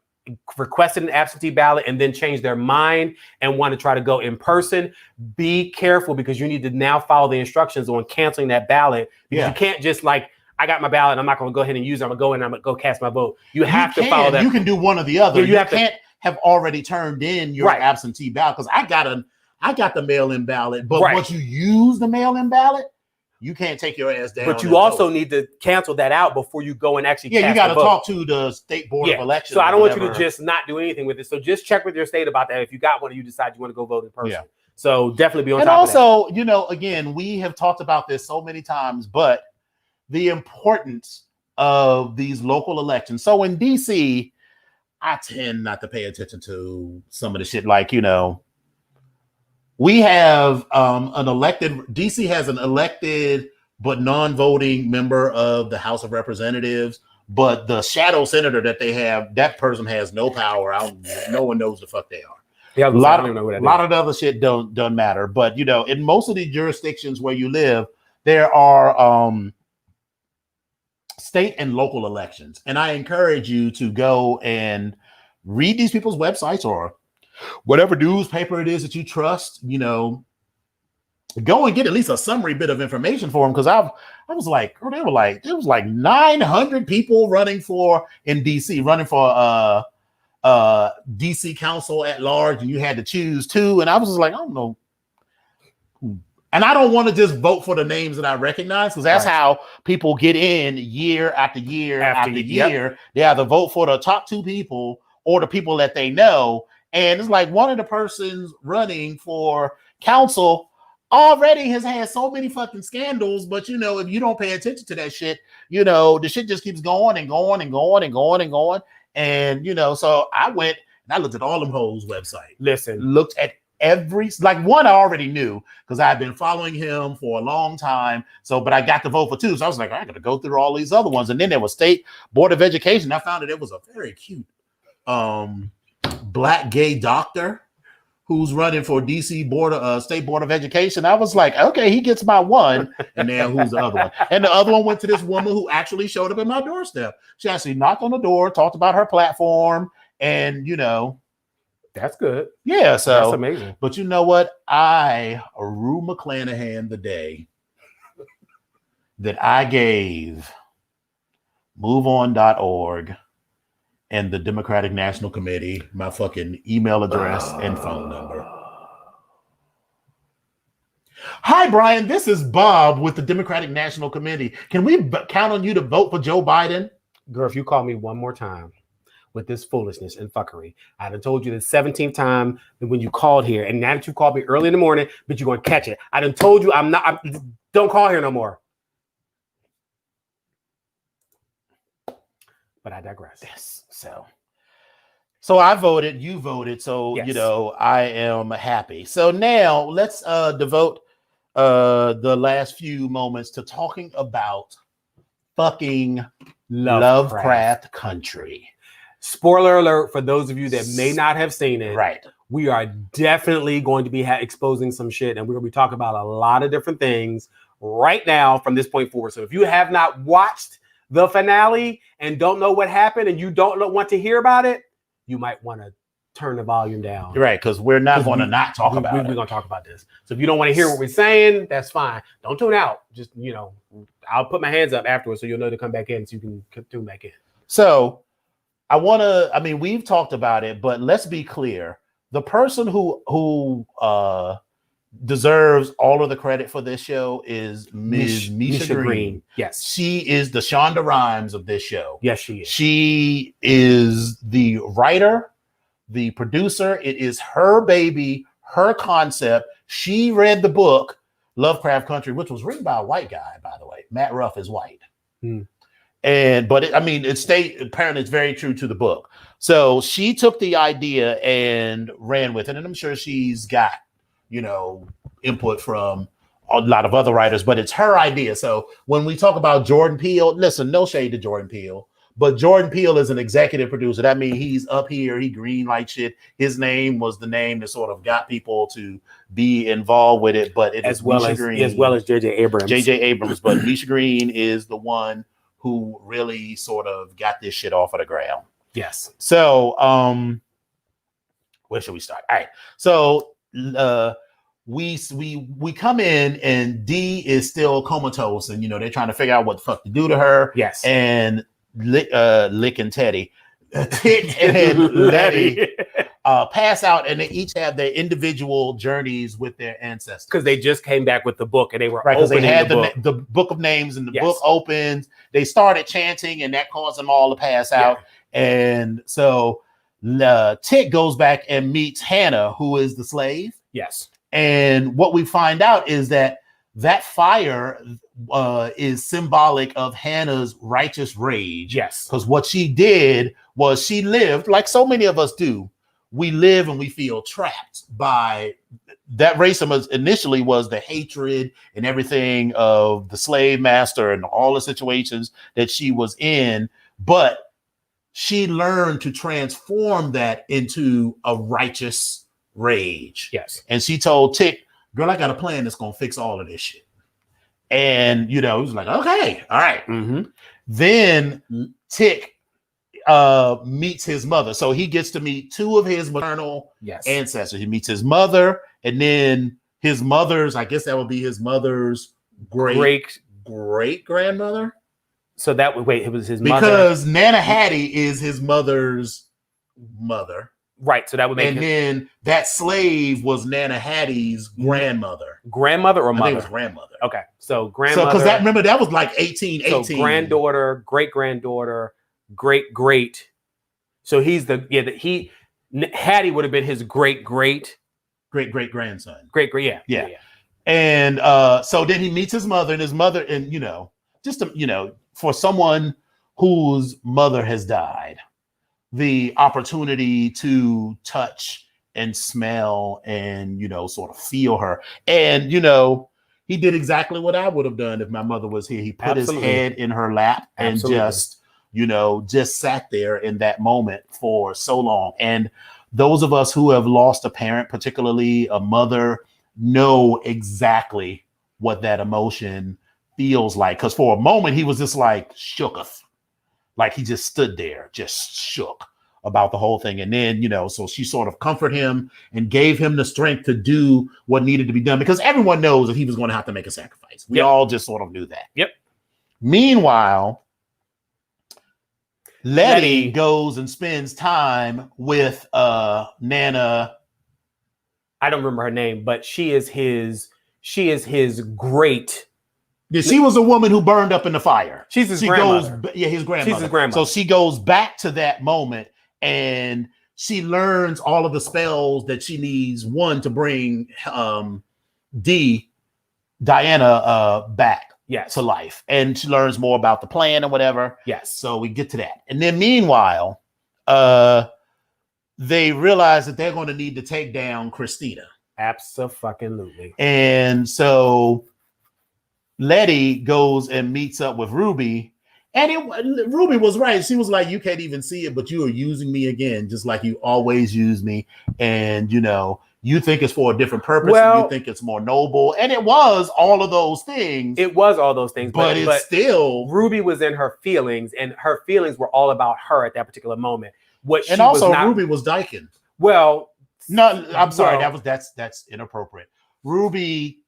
requested an absentee ballot and then change their mind and want to try to go in person, be careful because you need to now follow the instructions on canceling that ballot. Because you can't just I got my ballot, I'm not going to go ahead and use it. I'm going to go in and I'm going to go cast my vote. You have to follow that. You can do one or the other. You can't have already turned in your absentee ballot because I got the mail-in ballot, but once you use the mail-in ballot, you can't take your ass down. But you also need to cancel that out before you go and actually cast you got to vote. Talk to the state board of elections. So I don't want you to just not do anything with it. So just check with your state about that. If you got one and you decide you want to go vote in person. Yeah. So definitely be on top of that. And also, again, we have talked about this so many times, but the importance of these local elections. So in DC, I tend not to pay attention to some of the shit we have DC has an elected but non-voting member of the House of Representatives, but the shadow senator that they have, that person has no power. No one knows the fuck they are. Yeah, a lot of the other shit don't matter. But in most of the jurisdictions where you live, there are state and local elections. And I encourage you to go and read these people's websites or whatever newspaper it is that you trust, go and get at least a summary bit of information for them. Because I was like, there was like 900 people running for DC DC council at large, and you had to choose two. And I was just like, I don't know. And I don't want to just vote for the names that I recognize, because that's how people get in year after year after year. They either vote for the top two people or the people that they know. And it's like one of the persons running for council, already has had so many fucking scandals, but you know, if you don't pay attention to that shit, you know, the shit just keeps going and going and going and going and going. And you know, so I went and I looked at all them hoes website. Listen, Looked at every, like, one I already knew because I've been following him for a long time. So, but I got to vote for two. So I was like, I got to go through all these other ones. And then there was State Board of Education. I found that it was a very cute black gay doctor who's running for DC State Board of Education. I was like, okay, he gets my one. And then who's the other one? And the other one went to this woman who actually showed up at my doorstep. She actually knocked on the door, talked about her platform, and you know, that's good. yeah, so that's amazing. But you know what? I Rue McClanahan the day that I gave MoveOn.org and the Democratic National Committee my fucking email address and phone number. Hi, Brian. This is Bob with the Democratic National Committee. Can we count on you to vote for Joe Biden? Girl, if you call me one more time with this foolishness and fuckery, I'd have told you the 17th time that when you called here, and now that you called me early in the morning, but you're going to catch it. I done told you don't call here no more. But I digress. Yes. So I voted, you voted. So, yes. You know, I am happy. So now let's devote the last few moments to talking about fucking Lovecraft Country. Spoiler alert for those of you that may not have seen it. Right. We are definitely going to be exposing some shit, and we're going to be talking about a lot of different things right now from this point forward. So if you have not watched the finale and don't know what happened and you don't want to hear about it, you might want to turn the volume down. Right, because we're not going to not talk about it. We're going to talk about this. So if you don't want to hear what we're saying, that's fine. Don't tune out. Just, you know, I'll put my hands up afterwards so you'll know to come back in so you can tune back in. So we've talked about it, but let's be clear. The person who deserves all of the credit for this show is Ms. Misha Green. Yes. She is the Shonda Rhimes of this show. Yes, she is. She is the writer, the producer. It is her baby, her concept. She read the book, Lovecraft Country, which was written by a white guy, by the way. Matt Ruff is white. Apparently it's very true to the book. So she took the idea and ran with it. And I'm sure she's got, you know, input from a lot of other writers, but it's her idea. So when we talk about Jordan Peele, listen, no shade to Jordan Peele, but Jordan Peele is an executive producer. That means he's up here, he green light shit. His name was the name that sort of got people to be involved with it, but as well as J.J. Abrams. But Misha Green is the one who really sort of got this shit off of the ground. Yes. So where should we start? All right. So we come in and Dee is still comatose, and you know they're trying to figure out what the fuck to do to her. Yes. And Lick and Teddy, Tick and Letty pass out, and they each have their individual journeys with their ancestors because they just came back with the book and they were right because they had the book of names, and the book opens. They started chanting, and that caused them all to pass out. And so Tick goes back and meets Hannah, who is the slave. Yes. And what we find out is that fire is symbolic of Hannah's righteous rage. Yes. Because what she did was she lived like so many of us do. We live and we feel trapped by that. Racism initially was the hatred and everything of the slave master and all the situations that she was in. But she learned to transform that into a righteous rage. Yes. And she told Tick, girl, I got a plan that's going to fix all of this shit. And, you know, he was like, okay, all right. Mm-hmm. Then Tick meets his mother. So he gets to meet two of his maternal ancestors. He meets his mother, and then his mother's, I guess that would be his mother's great grandmother. So that would it was his mother. Because Nana Hattie is his mother's mother. Right. So that would make and then that slave was Nana Hattie's grandmother. Grandmother or mother? I think it was grandmother. Okay. So grandmother. So because remember that was like 1818. So granddaughter, great granddaughter, great. So he's Hattie would have been his great grandson. Yeah. And so then he meets his mother, and his mother, and for someone whose mother has died, the opportunity to touch and smell and sort of feel her. And he did exactly what I would have done if my mother was here. He put his head in her lap and just sat there in that moment for so long. And those of us who have lost a parent, particularly a mother, know exactly what that emotion feels like. Because for a moment, he was just like shooketh. Like he just stood there, just shook about the whole thing. And then, so she sort of comforted him and gave him the strength to do what needed to be done, because everyone knows that he was going to have to make a sacrifice. We all just sort of knew that. Yep. Meanwhile, Letty goes and spends time with Nana. I don't remember her name, but she is his great. Yeah, she was a woman who burned up in the fire. She's his grandmother. His grandmother. She's his grandmother. So she goes back to that moment and she learns all of the spells that she needs, one, to bring Diana back to life. And she learns more about the plan and whatever. Yes. So we get to that. And then meanwhile, they realize that they're going to need to take down Christina. Abso-fucking-lutely. And so Letty goes and meets up with Ruby, and Ruby was right. She was like, "You can't even see it, but you are using me again, just like you always use me. And you think it's for a different purpose. And you think it's more noble." And it was all of those things. It was all those things, but it's still Ruby was in her feelings, and her feelings were all about her at that particular moment. Ruby was dyking. Well, no, I'm sorry. That's inappropriate. Ruby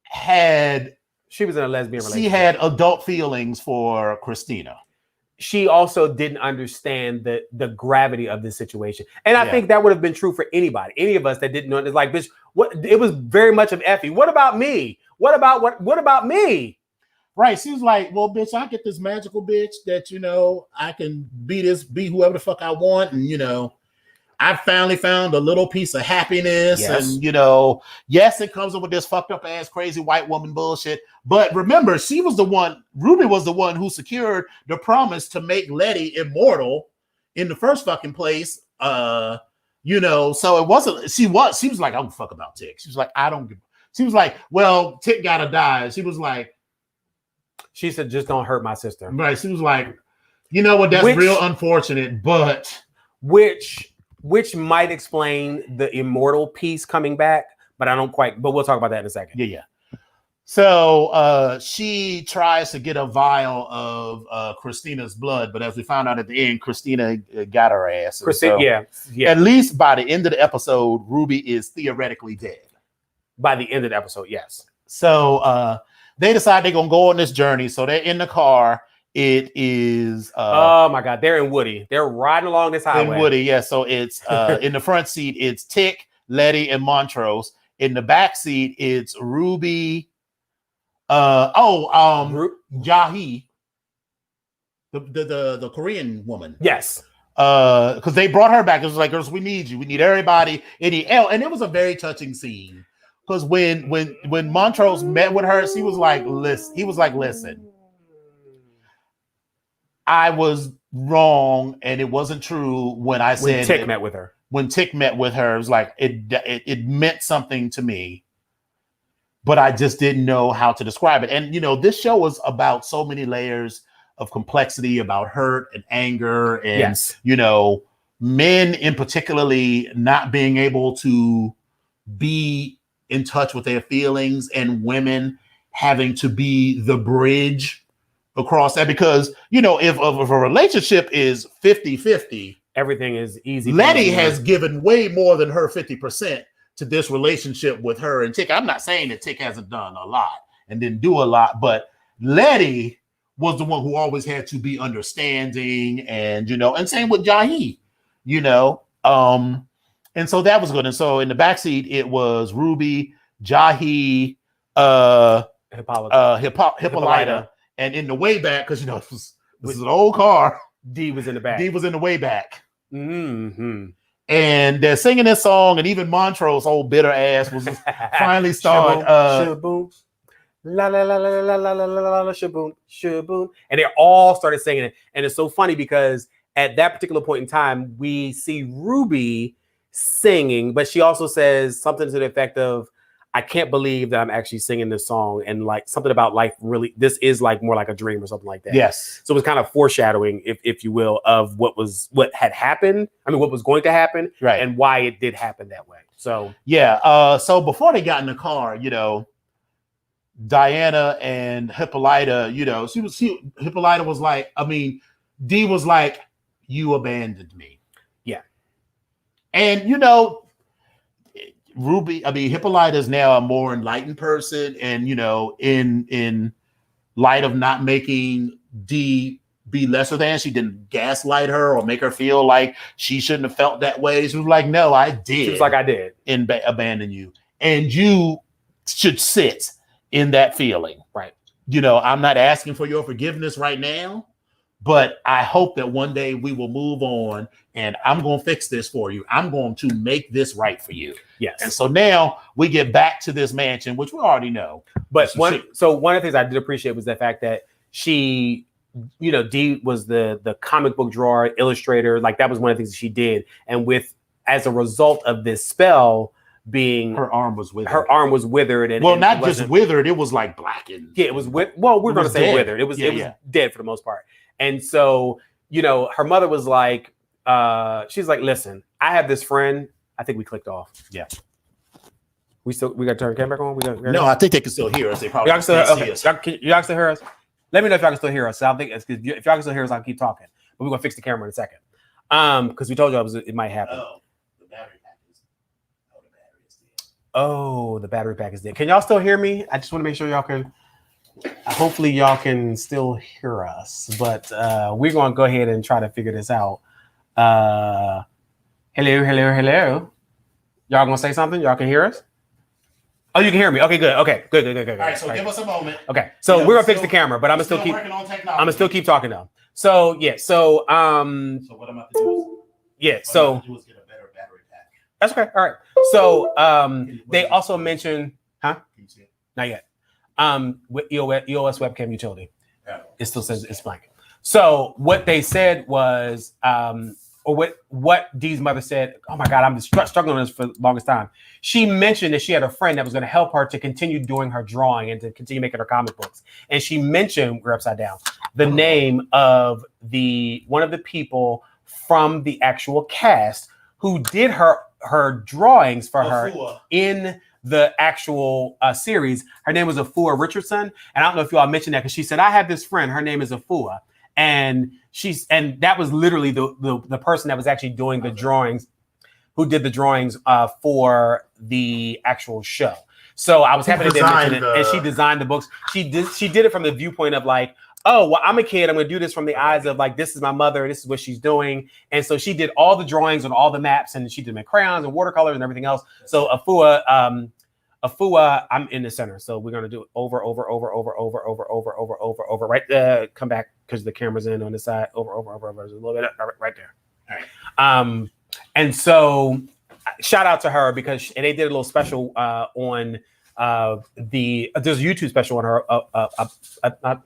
had. She was in a lesbian relationship. She had adult feelings for Christina. She also didn't understand the gravity of this situation. And I think that would have been true for anybody. Any of us that didn't know. It's like, bitch, it was very much of Effie. What about me? What about me? Right. She was like, well, bitch, I get this magical bitch that, I can be whoever the fuck I want. And, I finally found a little piece of happiness. Yes. And, yes, it comes up with this fucked up ass crazy white woman bullshit. But remember, Ruby was the one who secured the promise to make Letty immortal in the first fucking place. So it wasn't, she was like, I don't fuck about Tick. She was like, she was like, well, Tick gotta die. She was like, she said, just don't hurt my sister. Right. She was like, you know what? That's real unfortunate, but. Which might explain the immortal piece coming back, but but we'll talk about that in a second. Yeah. So she tries to get a vial of Christina's blood, but as we found out at the end, Christina got her ass. Yeah. At least by the end of the episode, Ruby is theoretically dead. By the end of the episode, yes. So they decide they're going to go on this journey. So they're in the car. It is oh my god, they're in Woody. They're riding along this highway. In Woody, yeah. So it's in the front seat, it's Tick, Letty, and Montrose. In the back seat, it's Ruby. Jahi, the Korean woman. Yes. Because they brought her back. It was like, girls, we need you. We need everybody. And it was a very touching scene. Because when Montrose met with her, he was like, listen. I was wrong, and it wasn't true when I said when Tick met with her. When Tick met with her, it was like it meant something to me, but I just didn't know how to describe it. And this show was about so many layers of complexity, about hurt and anger, and men in particularly not being able to be in touch with their feelings, and women having to be the bridge across that, because if a relationship is 50-50, everything is easy. Letty has given way more than her 50% to this relationship with her and Tick. I'm not saying that Tick hasn't done a lot and didn't do a lot, but Letty was the one who always had to be understanding, and and same with Jahi, and so that was good. And so in the backseat it was Ruby, Jahi, Hippolyta. And in the way back, because this is an old car, D was in the back. D was in the way back. Mm-hmm. And they're singing this song, and even Montrose' old bitter ass was finally starting. Shaboom. La la la la la la la la la la shaboom, shaboom. And they all started singing it. And it's so funny because at that particular point in time, we see Ruby singing, but she also says something to the effect of, I can't believe that I'm actually singing this song, and like something about life really, this is like more like a dream or something like that. Yes. So it was kind of foreshadowing, if you will, of what had happened. I mean, what was going to happen, right, and why it did happen that way. So yeah. So before they got in the car, Diana and Hippolyta, Hippolyta was like, Dee was like, you abandoned me. Yeah. And Hippolyta is now a more enlightened person, and in light of not making Dee be lesser than, she didn't gaslight her or make her feel like she shouldn't have felt that way. She was like, no, I did. She was like, I did abandon you, and you should sit in that feeling. Right. I'm not asking for your forgiveness right now, but I hope that one day we will move on, and I'm going to fix this for you. I'm going to make this right for you. Yes. And so now we get back to this mansion, which we already know. But one of the things I did appreciate was the fact that she, Dee was the comic book drawer, illustrator. Like that was one of the things that she did. And as a result of this spell being, her arm was withered. And not just withered, it was like blackened. Yeah, it was we're going to say dead. Withered. It was dead for the most part. And so, her mother was like, she's like, listen, I have this friend. I think we clicked off. Yeah. We got to turn the camera back on? No, I think they can still hear us. They probably y'all can still hear us? Let me know if y'all can still hear us. So I think if y'all can still hear us, I'll keep talking. But we're going to fix the camera in a second. Because we told you it might happen. Oh, the battery pack is dead. Oh, the battery pack is dead. Can y'all still hear me? I just want to make sure y'all can. Hopefully y'all can still hear us, but we're going to go ahead and try to figure this out. Hello. Y'all going to say something? Y'all can hear us? Oh, you can hear me. Okay, good. Okay, good. All right, so give us a moment. Okay, so we're going to fix the camera, but I'm going to still keep talking though. So, yeah, so what I'm about to do is get a better battery pack. That's okay. All right. So, they also mentioned, huh? Can you see it? Not yet. With EOS webcam utility, it still says it's blank. So what they said was, or what Dee's mother said. Oh my God, I'm struggling with this for the longest time. She mentioned that she had a friend that was going to help her to continue doing her drawing and to continue making her comic books. And she mentioned, we're upside down, the name of one of the people from the actual cast who did her drawings for her in the actual series. Her name was Afua Richardson. And I don't know if you all mentioned that, because she said, I have this friend, her name is Afua. And that was literally the person that was actually doing the drawings, who did the drawings for the actual show. So I was happy that they mentioned it. And she designed the books. She did it from the viewpoint of like, oh, well, I'm a kid. I'm going to do this from the eyes of like, this is my mother. This is what she's doing. And so she did all the drawings and all the maps, and she did my crayons and watercolors and everything else. So Afua, I'm in the center. So we're going to do it over, right? Come back because the camera's in on the side. Over, a little bit right there. All right. And so shout out to her, because they did a little special on there's a YouTube special on her,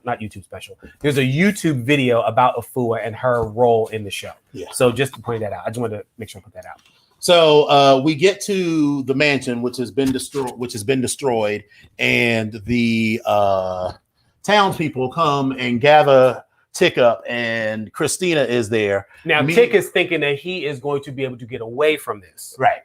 not YouTube special. There's a YouTube video about Afua and her role in the show. Yeah. So just to point that out, I just wanted to make sure I put that out. So we get to the mansion, which has been destroyed, and the townspeople come and gather Tick up, and Christina is there. Now Tick is thinking that he is going to be able to get away from this, right?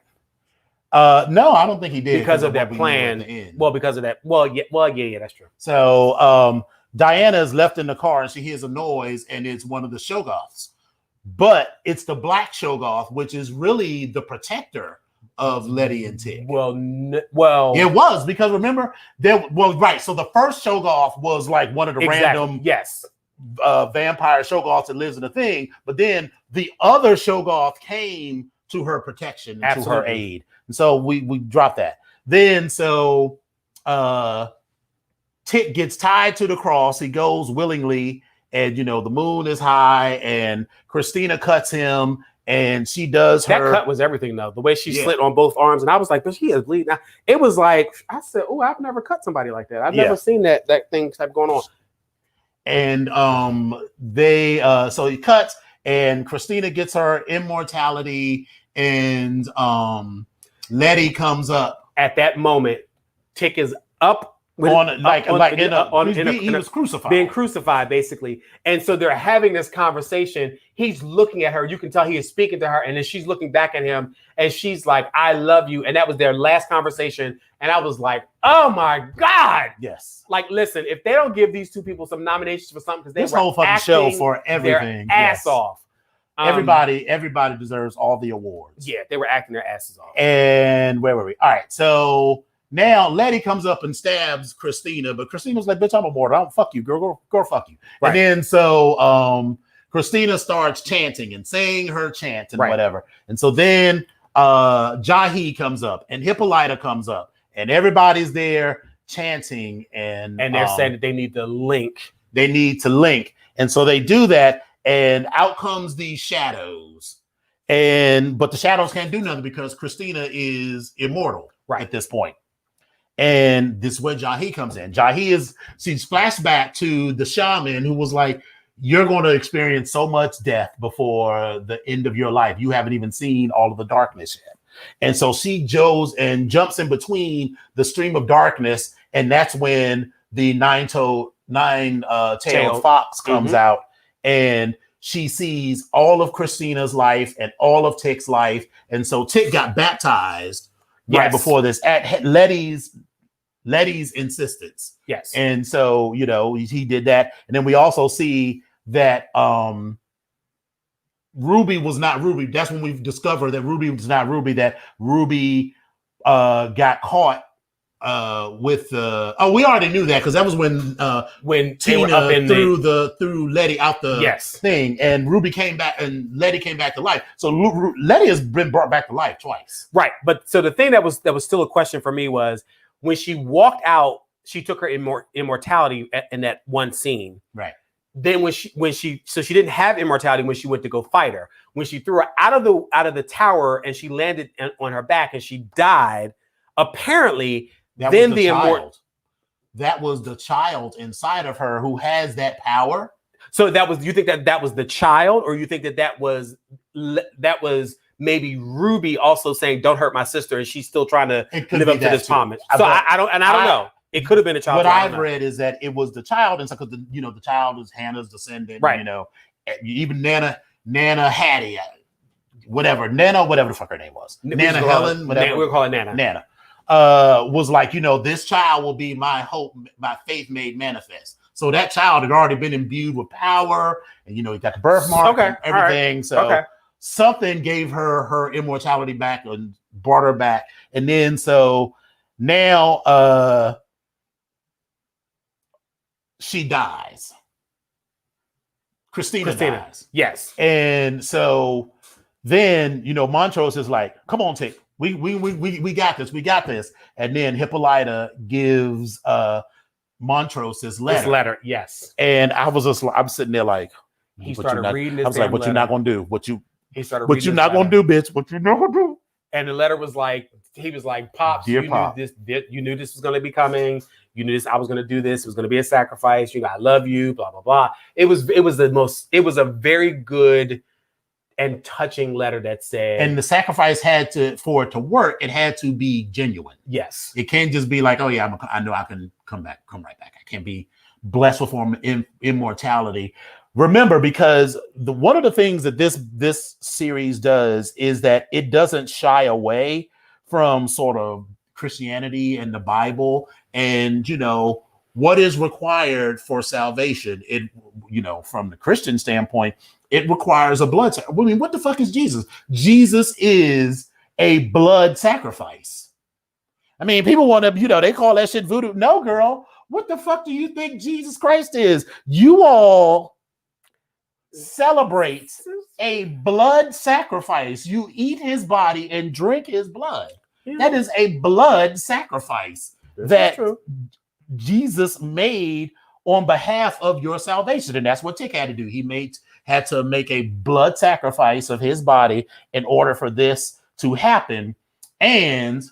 No, I don't think he did, because of that plan. Well, because of that. Well, yeah, that's true. So Diana is left in the car, and she hears a noise, and it's one of the Shoggoths. But it's the Black Shoggoth, which is really the protector of Letty and Tick. Well, it was, because remember right. So the first Shoggoth was like one of the random vampire Shoggoths that lives in the thing, but then the other Shoggoth came to her protection, and to her aid, and so we dropped that. Then Tick gets tied to the cross. He goes willingly. And, the moon is high, and Christina cuts him, and she does that her cut was everything though. The way she slit on both arms, and I was like, but she is bleeding. Now, it was like I said, oh, I've never cut somebody like that. I've never seen that thing type going on. And they so he cuts, and Christina gets her immortality, and Letty comes up at that moment. Tick is up. He was crucified, being crucified basically, and so they're having this conversation. He's looking at her, you can tell he is speaking to her, and then she's looking back at him, and she's like, I love you. And that was their last conversation, and I was like, oh my God, yes. Like, listen, if they don't give these two people some nominations for something, because they this whole fucking show for everything their ass off. Everybody deserves all the awards. Yeah, they were acting their asses off. And where were we? All right, so now Letty comes up and stabs Christina, but Christina's like, bitch, I'm immortal. I don't fuck you, girl. Go fuck you. Right. And then so Christina starts chanting and saying her chant and whatever. And so then Jahi comes up and Hippolyta comes up and everybody's there chanting and they're saying that they need to link. They need to link. And so they do that, and out comes these shadows. But the shadows can't do nothing because Christina is immortal at this point. And this is where Jahi comes in. She's flashed back to the shaman who was like, you're going to experience so much death before the end of your life. You haven't even seen all of the darkness yet. And so she goes and jumps in between the stream of darkness. And that's when the nine-tailed fox comes out, and she sees all of Christina's life and all of Tick's life. And so Tick got baptized right before this at Letty's insistence. Yes. And so, he did that. And then we also see that Ruby was not Ruby. That's when we've discovered that Ruby was not Ruby, that Ruby got caught with we already knew that because that was when Tina threw Letty out the thing, and Ruby came back and Letty came back to life. So Letty has been brought back to life twice. Right. But so the thing that was still a question for me was when she walked out, she took her immortality in that one scene. Right. Then when she didn't have immortality when she went to go fight her. When she threw her out of the tower and she landed on her back and she died, apparently that was the child inside of her who has that power. So you think that was the child, or you think that was maybe Ruby also saying, "Don't hurt my sister," and she's still trying to live up to this promise. So I don't know. It could have been a child. What I've read is that it was the child, and so because the child is Hannah's descendant, right? Even Nana Hattie, whatever the fuck her name was, Nana Helen, whatever we'll call it Nana. Nana was like, this child will be my hope, my faith made manifest. So that child had already been imbued with power, and he got the birthmark and everything. Right. So something gave her immortality back and brought her back, and then so now she dies. Christina dies. Yes. And so then, Montrose is like, come on, Tick. We got this. We got this. And then Hippolyta gives Montrose this letter. This letter, yes. And I'm sitting there like, he started reading this. I was like, what you not gonna do? He started what you not gonna do, bitch? What you not gonna do? And the letter was like, he was like, Pops, Dear Pop, you knew this was gonna be coming. You knew this. I was gonna do this. It was gonna be a sacrifice. I love you. Blah blah blah. It was a very good and touching letter that said, and the sacrifice for it to work, it had to be genuine. Yes, it can't just be like, oh yeah, I know I can come right back. I can't be blessed with immortality. Remember, because one of the things that this series does is that it doesn't shy away from sort of Christianity and the Bible, and what is required for salvation. It from the Christian standpoint, it requires a blood sacrifice. I mean, what the fuck is Jesus? Jesus is a blood sacrifice. I mean, people want to, they call that shit voodoo. No, girl. What the fuck do you think Jesus Christ is? You all celebrate a blood sacrifice. You eat his body and drink his blood. Yeah. That is a blood sacrifice that Jesus made on behalf of your salvation. And that's what Tick had to do. He made had to make a blood sacrifice of his body in order for this to happen. And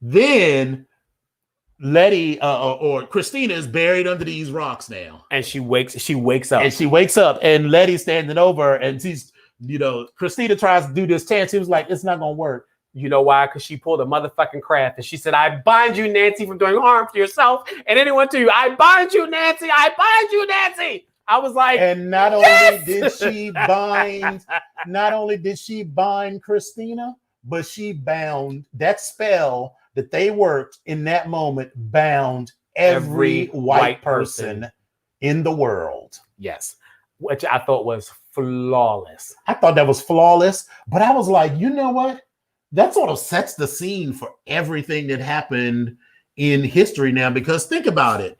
then Letty or Christina is buried under these rocks now. And she wakes up. And she wakes up, and Letty's standing over, and she's, Christina tries to do this chant. She was like, it's not going to work. You know why? Because she pulled a motherfucking craft, and she said, I bind you, Nancy, from doing harm to yourself and anyone to you. I bind you, Nancy. I bind you, Nancy. I was like, and not only did she bind Christina, but she bound that spell that they worked in that moment, bound every white person in the world. Yes, which I thought was flawless. I thought that was flawless, but I was like, you know what? That sort of sets the scene for everything that happened in history now, because think about it.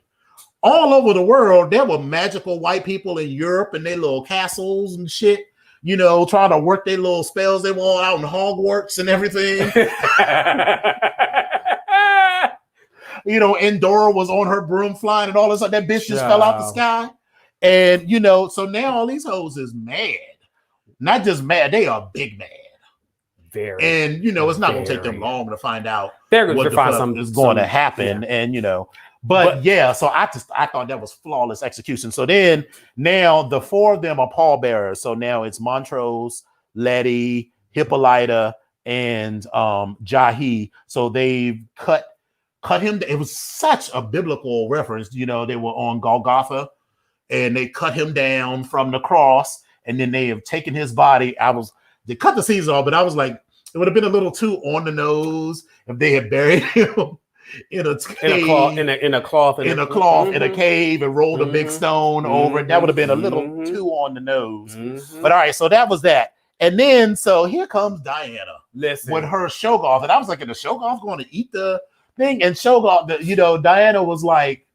All over the world, there were magical white people in Europe and their little castles and shit, trying to work their little spells they want out in Hogwarts and everything. Endora was on her broom flying and all this, that bitch just fell out the sky. And, so now all these hoes is mad. Not just mad, they are big mad. Very. And, it's not going to take them long to find out what the fuck is going to happen. Yeah. But yeah, so I thought that was flawless execution. So then now the four of them are pallbearers. So now it's Montrose, Letty, Hippolyta, and Jahi. So they've cut him. It was such a biblical reference. They were on Golgotha, and they cut him down from the cross, and then they have taken his body. They cut the scenes off, but I was like, it would have been a little too on the nose if they had buried him in a cave, in a cloth in a cave and rolled a big stone over it. That would have been a little too on the nose. But all right, so that was that. And then so here comes Diana with her Shoggoth. And I was like, is the Shoggoth going to eat the thing? And Shoggoth, Diana was like,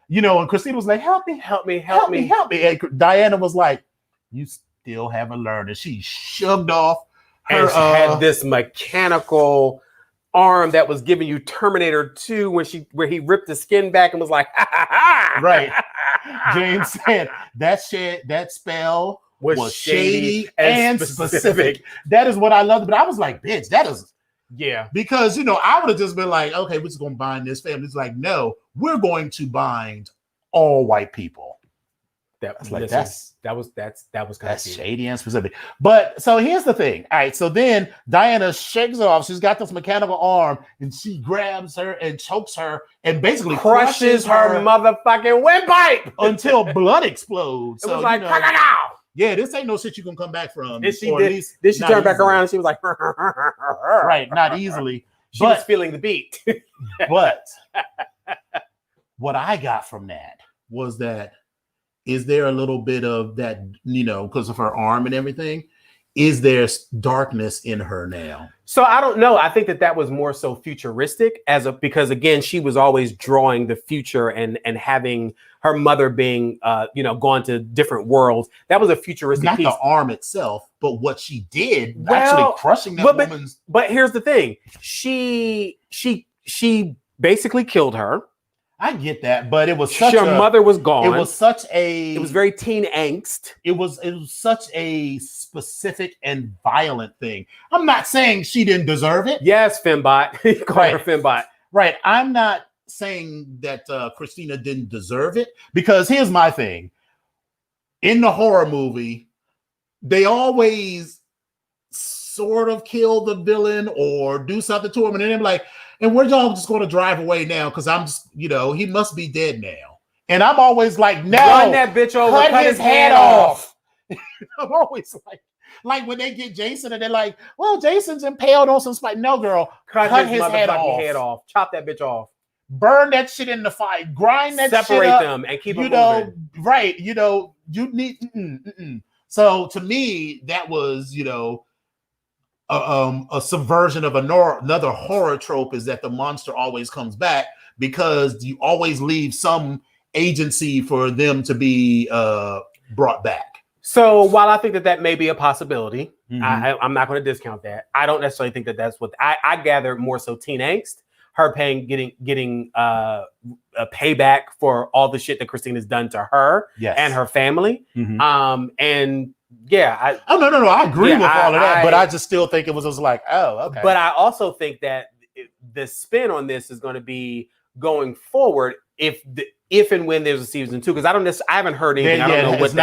and Christina was like, help me. And Diana was like, you still haven't learned. And she shoved off her, and she had this mechanical arm that was giving you Terminator 2 where he ripped the skin back and was like, ha, ha, ha. Right. James said that spell was shady and specific. That is what I loved. But I was like, bitch, that is. Yeah. Because, I would have just been like, okay, we're just going to bind this family. It's like, no, we're going to bind all white people. That's shady and specific. But so here's the thing. All right. So then Diana shakes her off. She's got this mechanical arm and she grabs her and chokes her and basically crushes her motherfucking windpipe until blood explodes. It was like, yeah, this ain't no shit you can come back from. Then she turned back around and she was like, right, not easily. She was feeling the beat. But what I got from that was that, is there a little bit of that, because of her arm and everything? Is there darkness in her now? So I don't know. I think that was more so futuristic because again, she was always drawing the future and having her mother being, gone to different worlds. That was a futuristic Not piece. the arm itself, but what she did, actually crushing that woman's. But here's the thing. She basically killed her. I get that, but it was her mother was gone. It was it was very teen angst. It was such a specific and violent thing. I'm not saying she didn't deserve it. Yes, Fembot. Call her Fembot. Right. I'm not saying that Christina didn't deserve it, because here's my thing. In the horror movie, they always sort of kill the villain or do something to him, and then they're like, and we're all just going to drive away now because I'm just, he must be dead now. And I'm always like, no, run that bitch over, cut his head off. I'm always like when they get Jason and they're like, well, Jason's impaled on some spike. No, girl, cut his head off. Chop that bitch off. Burn that shit in the fire. Grind that shit up. Separate them and keep them moving. Right. You need. So to me, that was, a subversion of another horror trope, is that the monster always comes back because you always leave some agency for them to be brought back. So while I think that may be a possibility, I'm not going to discount that. I don't necessarily think that's what I gather more so teen angst, her getting a payback for all the shit that Christina's done to her and her family. And yeah, no, I agree with all of that, but I just still think it was just like, oh, okay. But I also think that the spin on this is going to be going forward if and when there's a season 2, because I haven't heard anything. I don't know what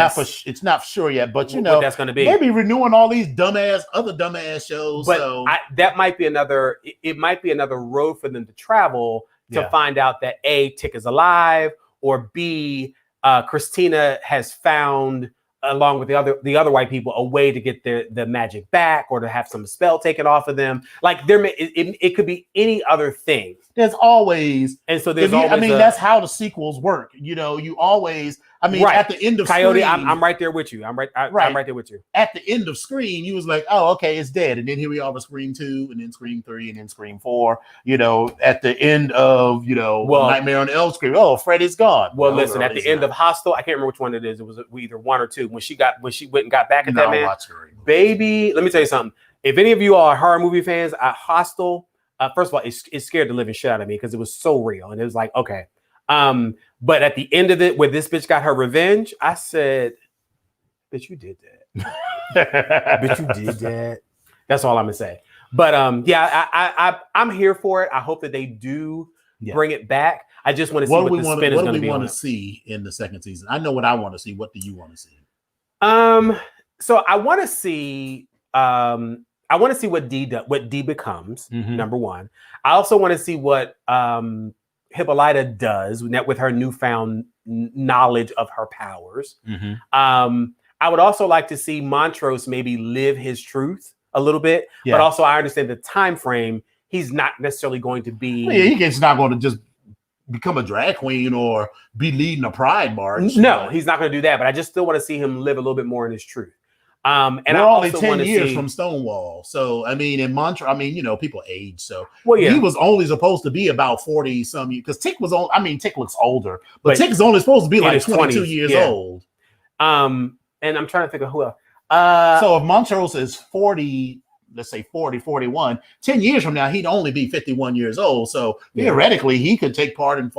it's not sure yet, but you know what that's going to be. Maybe renewing all these other dumbass shows. But that might be another. It might be another road for them to travel to find out that A, Tick is alive, or B, Christina has found, along with the other white people, a way to get the magic back, or to have some spell taken off of them. Like it could be any other thing. There's always, and so there's always. I mean, that's how the sequels work. You know, you always. I mean, at the end of Coyote, Scream, I'm right there with you. I'm right there with you. At the end of Scream, you was like, oh, okay, it's dead. And then here we are with Scream 2, and then Scream 3, and then Scream 4. You know, at the end of, Nightmare on Elm Street, oh, Freddy's gone. Well, listen, at the end of Hostel, I can't remember which one it is. It was either 1 or 2. When she went and got back at that man, baby, let me tell you something. If any of you are horror movie fans, Hostel, first of all, it scared the living shit out of me because it was so real. And it was like, okay. But at the end of it, where this bitch got her revenge, I said, bitch, you did that. Bitch, you did that. That's all I'm gonna say. But I'm here for it. I hope that they do bring it back. I just want to see what the spin is going to be. What do we want to see in the second season? I know what I want to see. What do you want to see? So I want to see what D becomes, number one. I also want to see what Hippolyta does with her newfound knowledge of her powers. I would also like to see Montrose maybe live his truth a little bit, but also I understand the time frame. He's not necessarily going to be. He's not going to just become a drag queen or be leading a pride march. No, he's not going to do that. But I just still want to see him live a little bit more in his truth. And we're only 10 years from Stonewall. So, I mean, in Montreal, people age. So, he was only supposed to be about 40 some years. Because Tick was on. I mean, Tick looks older, but Tick is only supposed to be like 22 years old. And I'm trying to think of who else. So, if Montrose is 40, let's say 40, 41, 10 years from now, he'd only be 51 years old. So, theoretically, he could take part in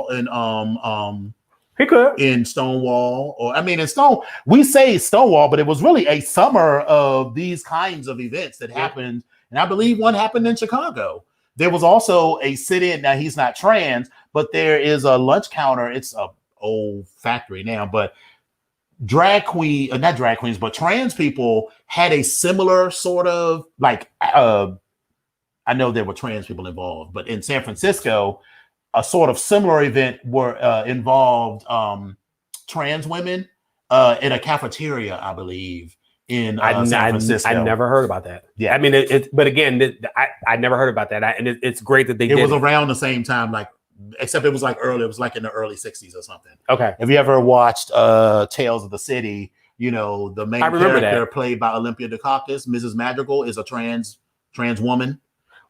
he could in Stonewall, or we say Stonewall, but it was really a summer of these kinds of events that happened. And I believe one happened in Chicago. There was also a sit-in. Now he's not trans, but there is a lunch counter. It's a old factory now, but not drag queens, but trans people had a similar sort of I know there were trans people involved, but in San Francisco, a sort of similar event involved trans women in a cafeteria, I believe, in San Francisco. I never heard about that. Yeah, I mean, but again, I never heard about that, and it's great that they did. It was around the same time, except it was early. It was in the early 60s or something. Okay. Have you ever watched Tales of the City? The main character played by Olympia Dukakis, Mrs. Madrigal, is a trans woman.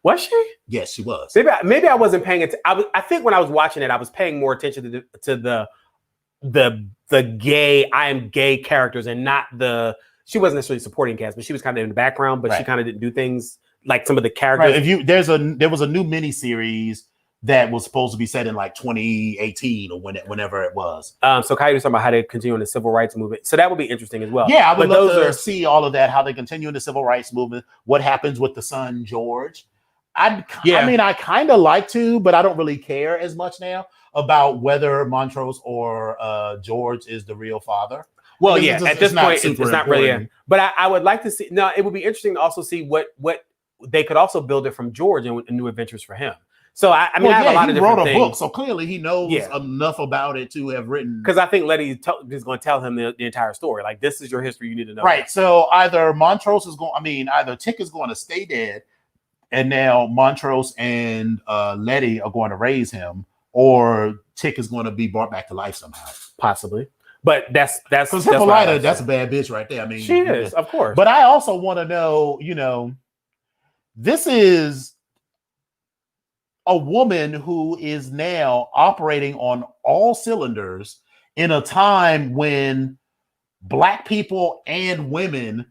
Was she? Yes, she was. Maybe I wasn't paying attention. I think when I was watching it, I was paying more attention to the gay, I am gay characters, and not she wasn't necessarily supporting cast, but she was kind of in the background, but she kind of didn't do things like some of the characters. Right. There was a new miniseries that was supposed to be set in 2018 or whenever it was. So Coyote was talking about how they continue in the civil rights movement. So that would be interesting as well. Yeah, I would love to see all of that, how they continue in the civil rights movement, what happens with the son, George. I kind of like to, but I don't really care as much now about whether Montrose or George is the real father. Well, at this point, it's not really. But I would like to see. No, it would be interesting to also see what they could also build it from George and new adventures for him. So I have a lot of different things. He wrote a book, so clearly he knows enough about it to have written. Because I think Letty is going to tell him the entire story. Like, this is your history. You need to know. Right. So either Montrose is either Tick is going to stay dead, and now Montrose and Letty are going to raise him, or Tick is going to be brought back to life somehow. Possibly. But that's because Hippolyta, that's a bad bitch right there. I mean, she is, of course. But I also want to know, this is a woman who is now operating on all cylinders in a time when Black people and women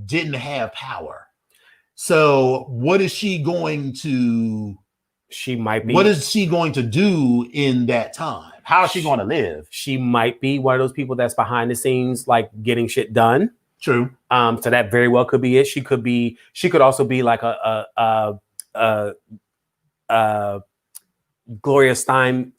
didn't have power. So what is she going to She might be. What is she going to do in that time? How is she going to live? She might be one of those people that's behind the scenes, like getting shit done. True. So that very well could be it. She could also be like a Gloria Steinem,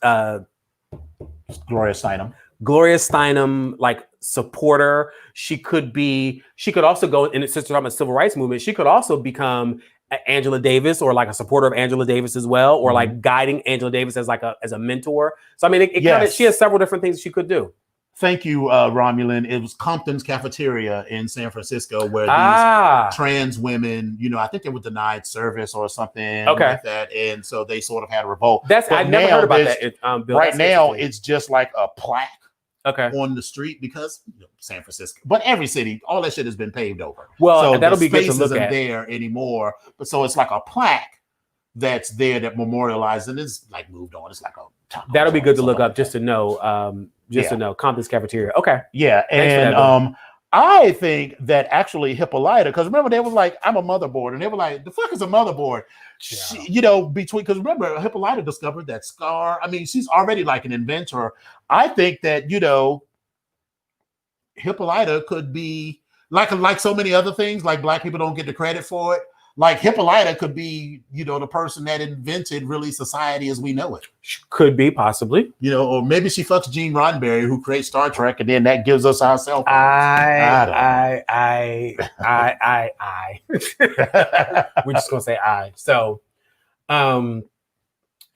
like supporter. She could also go, and since we're talking about civil rights movement, she could also become Angela Davis, or like a supporter of Angela Davis as well, or like guiding Angela Davis as a mentor. So I mean, she has several different things she could do. Thank you, Romulan. It was Compton's Cafeteria in San Francisco where these trans women, I think they were denied service or something like that. And so they sort of had a revolt. I've never heard about that. Bill, right now, it's just like a plaque on the street because San Francisco, but every city, all that shit has been paved over. Well, so that'll the be good to space look isn't at there anymore. But so it's like a plaque that's there that memorialized, and it's like moved on. It's like that'll be good to look up just to know. To know Compton's Cafeteria. Okay. Yeah. And I think that actually Hippolyta, because remember they were like, I'm a motherboard, and they were like, the fuck is a motherboard? Yeah. Because remember Hippolyta discovered that scar. I mean, she's already like an inventor. I think that Hippolyta could be like so many other things, like Black people don't get the credit for it. Like Hippolyta could be, the person that invented really society as we know it. Could be, possibly. Or maybe she fucks Gene Roddenberry, who creates Star Trek, and then that gives us our cell phones. We're just gonna say I. So, and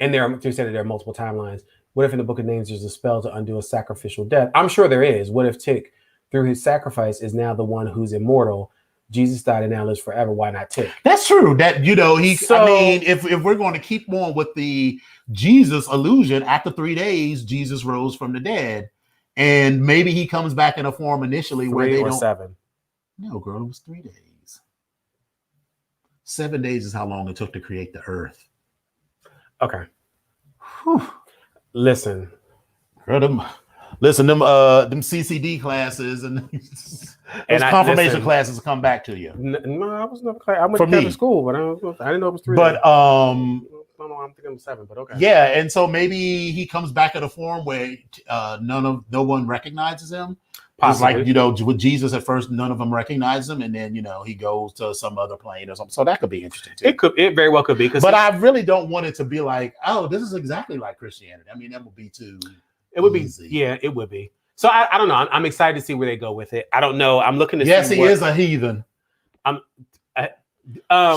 you said that there are multiple timelines. What if in the Book of Names there's a spell to undo a sacrificial death? I'm sure there is. What if Tick, through his sacrifice, is now the one who's immortal? Jesus died and now lives forever. Why not Tick? That's true. That if we're going to keep on with the Jesus illusion, after 3 days, Jesus rose from the dead, and maybe he comes back in a form initially where they don't. 7. No, girl, it was 3 days. 7 days is how long it took to create the earth. Okay. Whew. Listen, them CCD classes and those confirmation classes come back to you. No, I was never. I went to Catholic school, but I didn't know it was 3 days. But I don't know. I'm thinking 7, but okay. Yeah, and so maybe he comes back in a form where no one recognizes him. It's like with Jesus at first, none of them recognize him, and then he goes to some other plane or something. So that could be interesting too. It very well could be. But I really don't want it to be like, oh, this is exactly like Christianity. I mean, that would be too. It would easy. It would be. So I don't know. I'm excited to see where they go with it. I don't know. I'm looking to see. Yes, he is a heathen.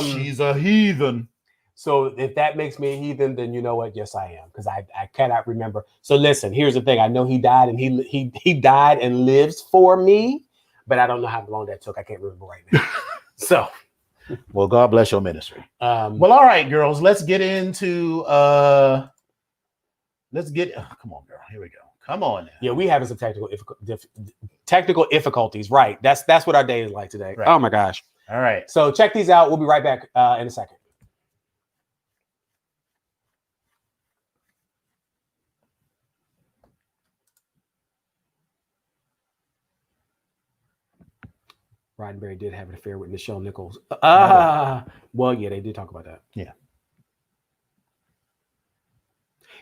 She's a heathen. So if that makes me a heathen, then you know what? Yes, I am, because I cannot remember. So listen, here's the thing. I know he died and he died and lives for me, but I don't know how long that took. I can't remember right now. So, well, God bless your ministry. Well, all right, girls, let's get into come on, girl. Here we go. Come on now. Yeah, we having some technical difficulties. Right. That's what our day is like today. Right. Oh my gosh. All right. So check these out. We'll be right back in a second. Roddenberry did have an affair with Nichelle Nichols. Well, yeah, they did talk about that. Yeah.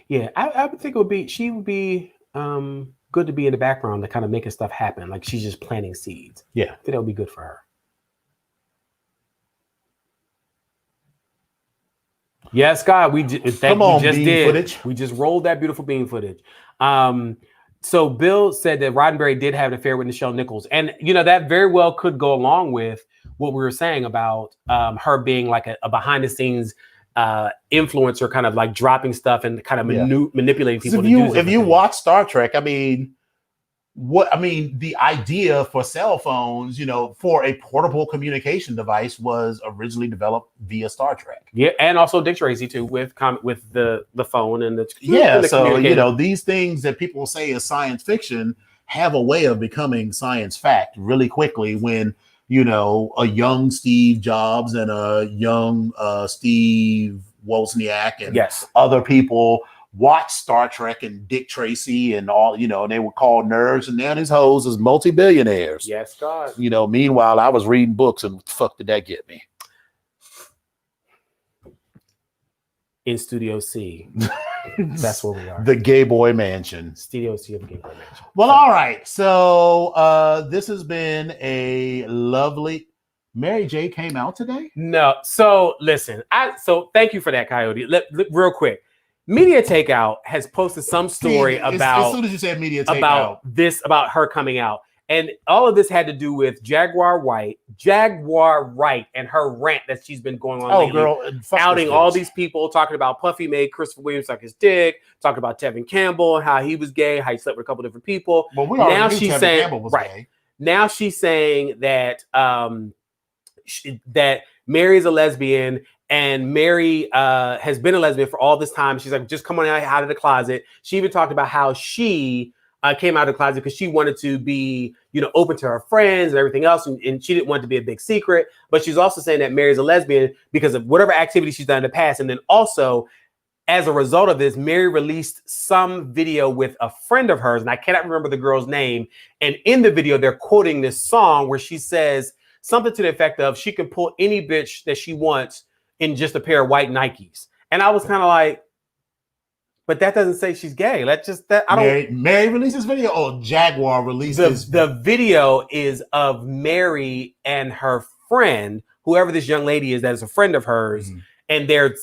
Yeah, I would think she would be good to be in the background to kind of making stuff happen. Like she's just planting seeds. Yeah. I think that would be good for her. Yes, God, we just did. Footage. We just rolled that beautiful bean footage. So Bill said that Roddenberry did have an affair with Nichelle Nichols. And, that very well could go along with what we were saying about her being like a behind the scenes influencer, kind of like dropping stuff and kind of manipulating people. If you watch Star Trek, the idea for cell phones, for a portable communication device was originally developed via Star Trek. Yeah, and also Dick Tracy too, with the phone and these things that people say is science fiction have a way of becoming science fact really quickly when a young Steve Jobs and a young Steve Wozniak and other people watch Star Trek and Dick Tracy and all, they were called nerds, and now these hoes is multi-billionaires. Yes, God. Meanwhile, I was reading books, and what the fuck did that get me? in Studio C. That's where we are. The Gay Boy Mansion. Studio C of the Gay Boy Mansion. Well, all right. So this has been a lovely. Mary J came out today? No. So listen, so thank you for that, Coyote. Real quick. Media Takeout has posted some story about as soon as you said Media Takeout about her coming out. And all of this had to do with Jaguar Wright, and her rant that she's been going on lately, outing all these people, talking about Puffy made Christopher Williams suck his dick, talking about Tevin Campbell and how he was gay, how he slept with a couple different people. Well, now she's saying Campbell was gay. Now she's saying that that Mary is a lesbian. And Mary has been a lesbian for all this time. She's like, just come on out of the closet. She even talked about how she came out of the closet because she wanted to be, open to her friends and everything else. And she didn't want it to be a big secret. But she's also saying that Mary's a lesbian because of whatever activity she's done in the past. And then also, as a result of this, Mary released some video with a friend of hers. And I cannot remember the girl's name. And in the video, they're quoting this song where she says something to the effect of, she can pull any bitch that she wants in just a pair of white Nikes. And I was kind of like, but that doesn't say she's gay. Let's just that I don't. Mary released this video, or Jaguar released this. The video is of Mary and her friend, whoever this young lady is that is a friend of hers, and they're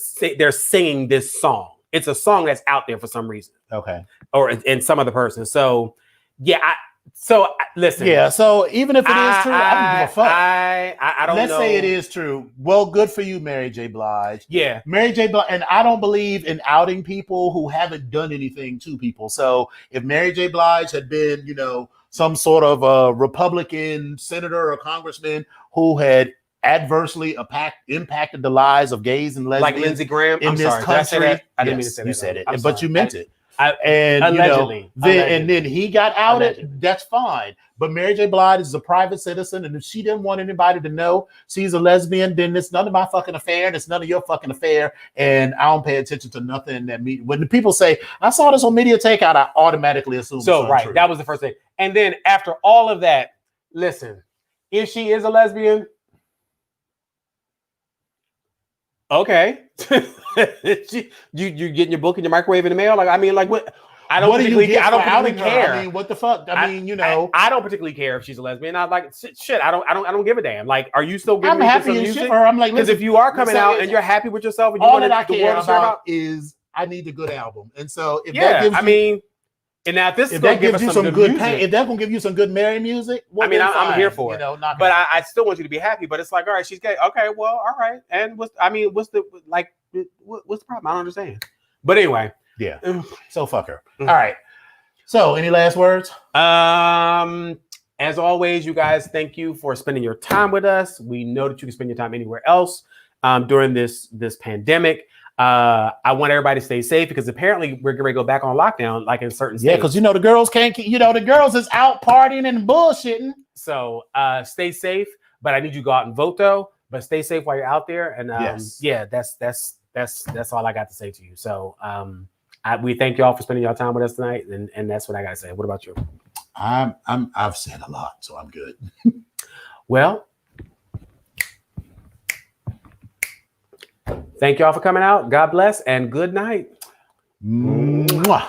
singing this song. It's a song that's out there for some reason. Okay. Or in some other person. So yeah, listen. Yeah, so even if it is true, I don't give a fuck. I don't know. Let's say it is true. Well, good for you, Mary J. Blige. Yeah. Mary J. Blige, and I don't believe in outing people who haven't done anything to people. So if Mary J. Blige had been, some sort of a Republican senator or congressman who had adversely impacted the lives of gays and lesbians, like Lindsey Graham in this country, I didn't mean to say that. You said it, but you meant it. Allegedly. And then he got outed. That's fine. But Mary J. Blige is a private citizen, and if she didn't want anybody to know she's a lesbian, then it's none of my fucking affair, and it's none of your fucking affair. And I don't pay attention to nothing that when the people say I saw this on Media Takeout, I automatically assume. So right, that was the first thing. And then after all of that, listen, if she is a lesbian, okay. you getting your book in your microwave in the mail? Like, I mean, like what? I don't particularly care. I mean, what the fuck? I mean, I don't particularly care if she's a lesbian. I like shit. I don't give a damn. Like, are you still giving I'm me happy some and music? shit for her. I'm like, because if you are coming out and you're happy with yourself, and you all want that I the care world to about is I need a good album. And so if yeah, that gives I mean, and now this is going to give us some good pain, if that's going to give you some good Mary music, well, I mean, I'm here for it. But I still want you to be happy. But it's like, all right, she's gay. Okay, well, all right. And what's the problem? I don't understand. But anyway, yeah. So fuck her. All right. So, any last words? As always, you guys, thank you for spending your time with us. We know that you can spend your time anywhere else during this pandemic. I want everybody to stay safe because apparently we're going to go back on lockdown, like in certain states. Yeah, because the girls can't. The girls is out partying and bullshitting. So stay safe, but I need you to go out and vote though. But stay safe while you're out there. And yeah, that's all I got to say to you. So we thank y'all for spending your time with us tonight, and that's what I got to say. What about you? I've said a lot, so I'm good. Well, thank y'all for coming out. God bless and good night. Mwah.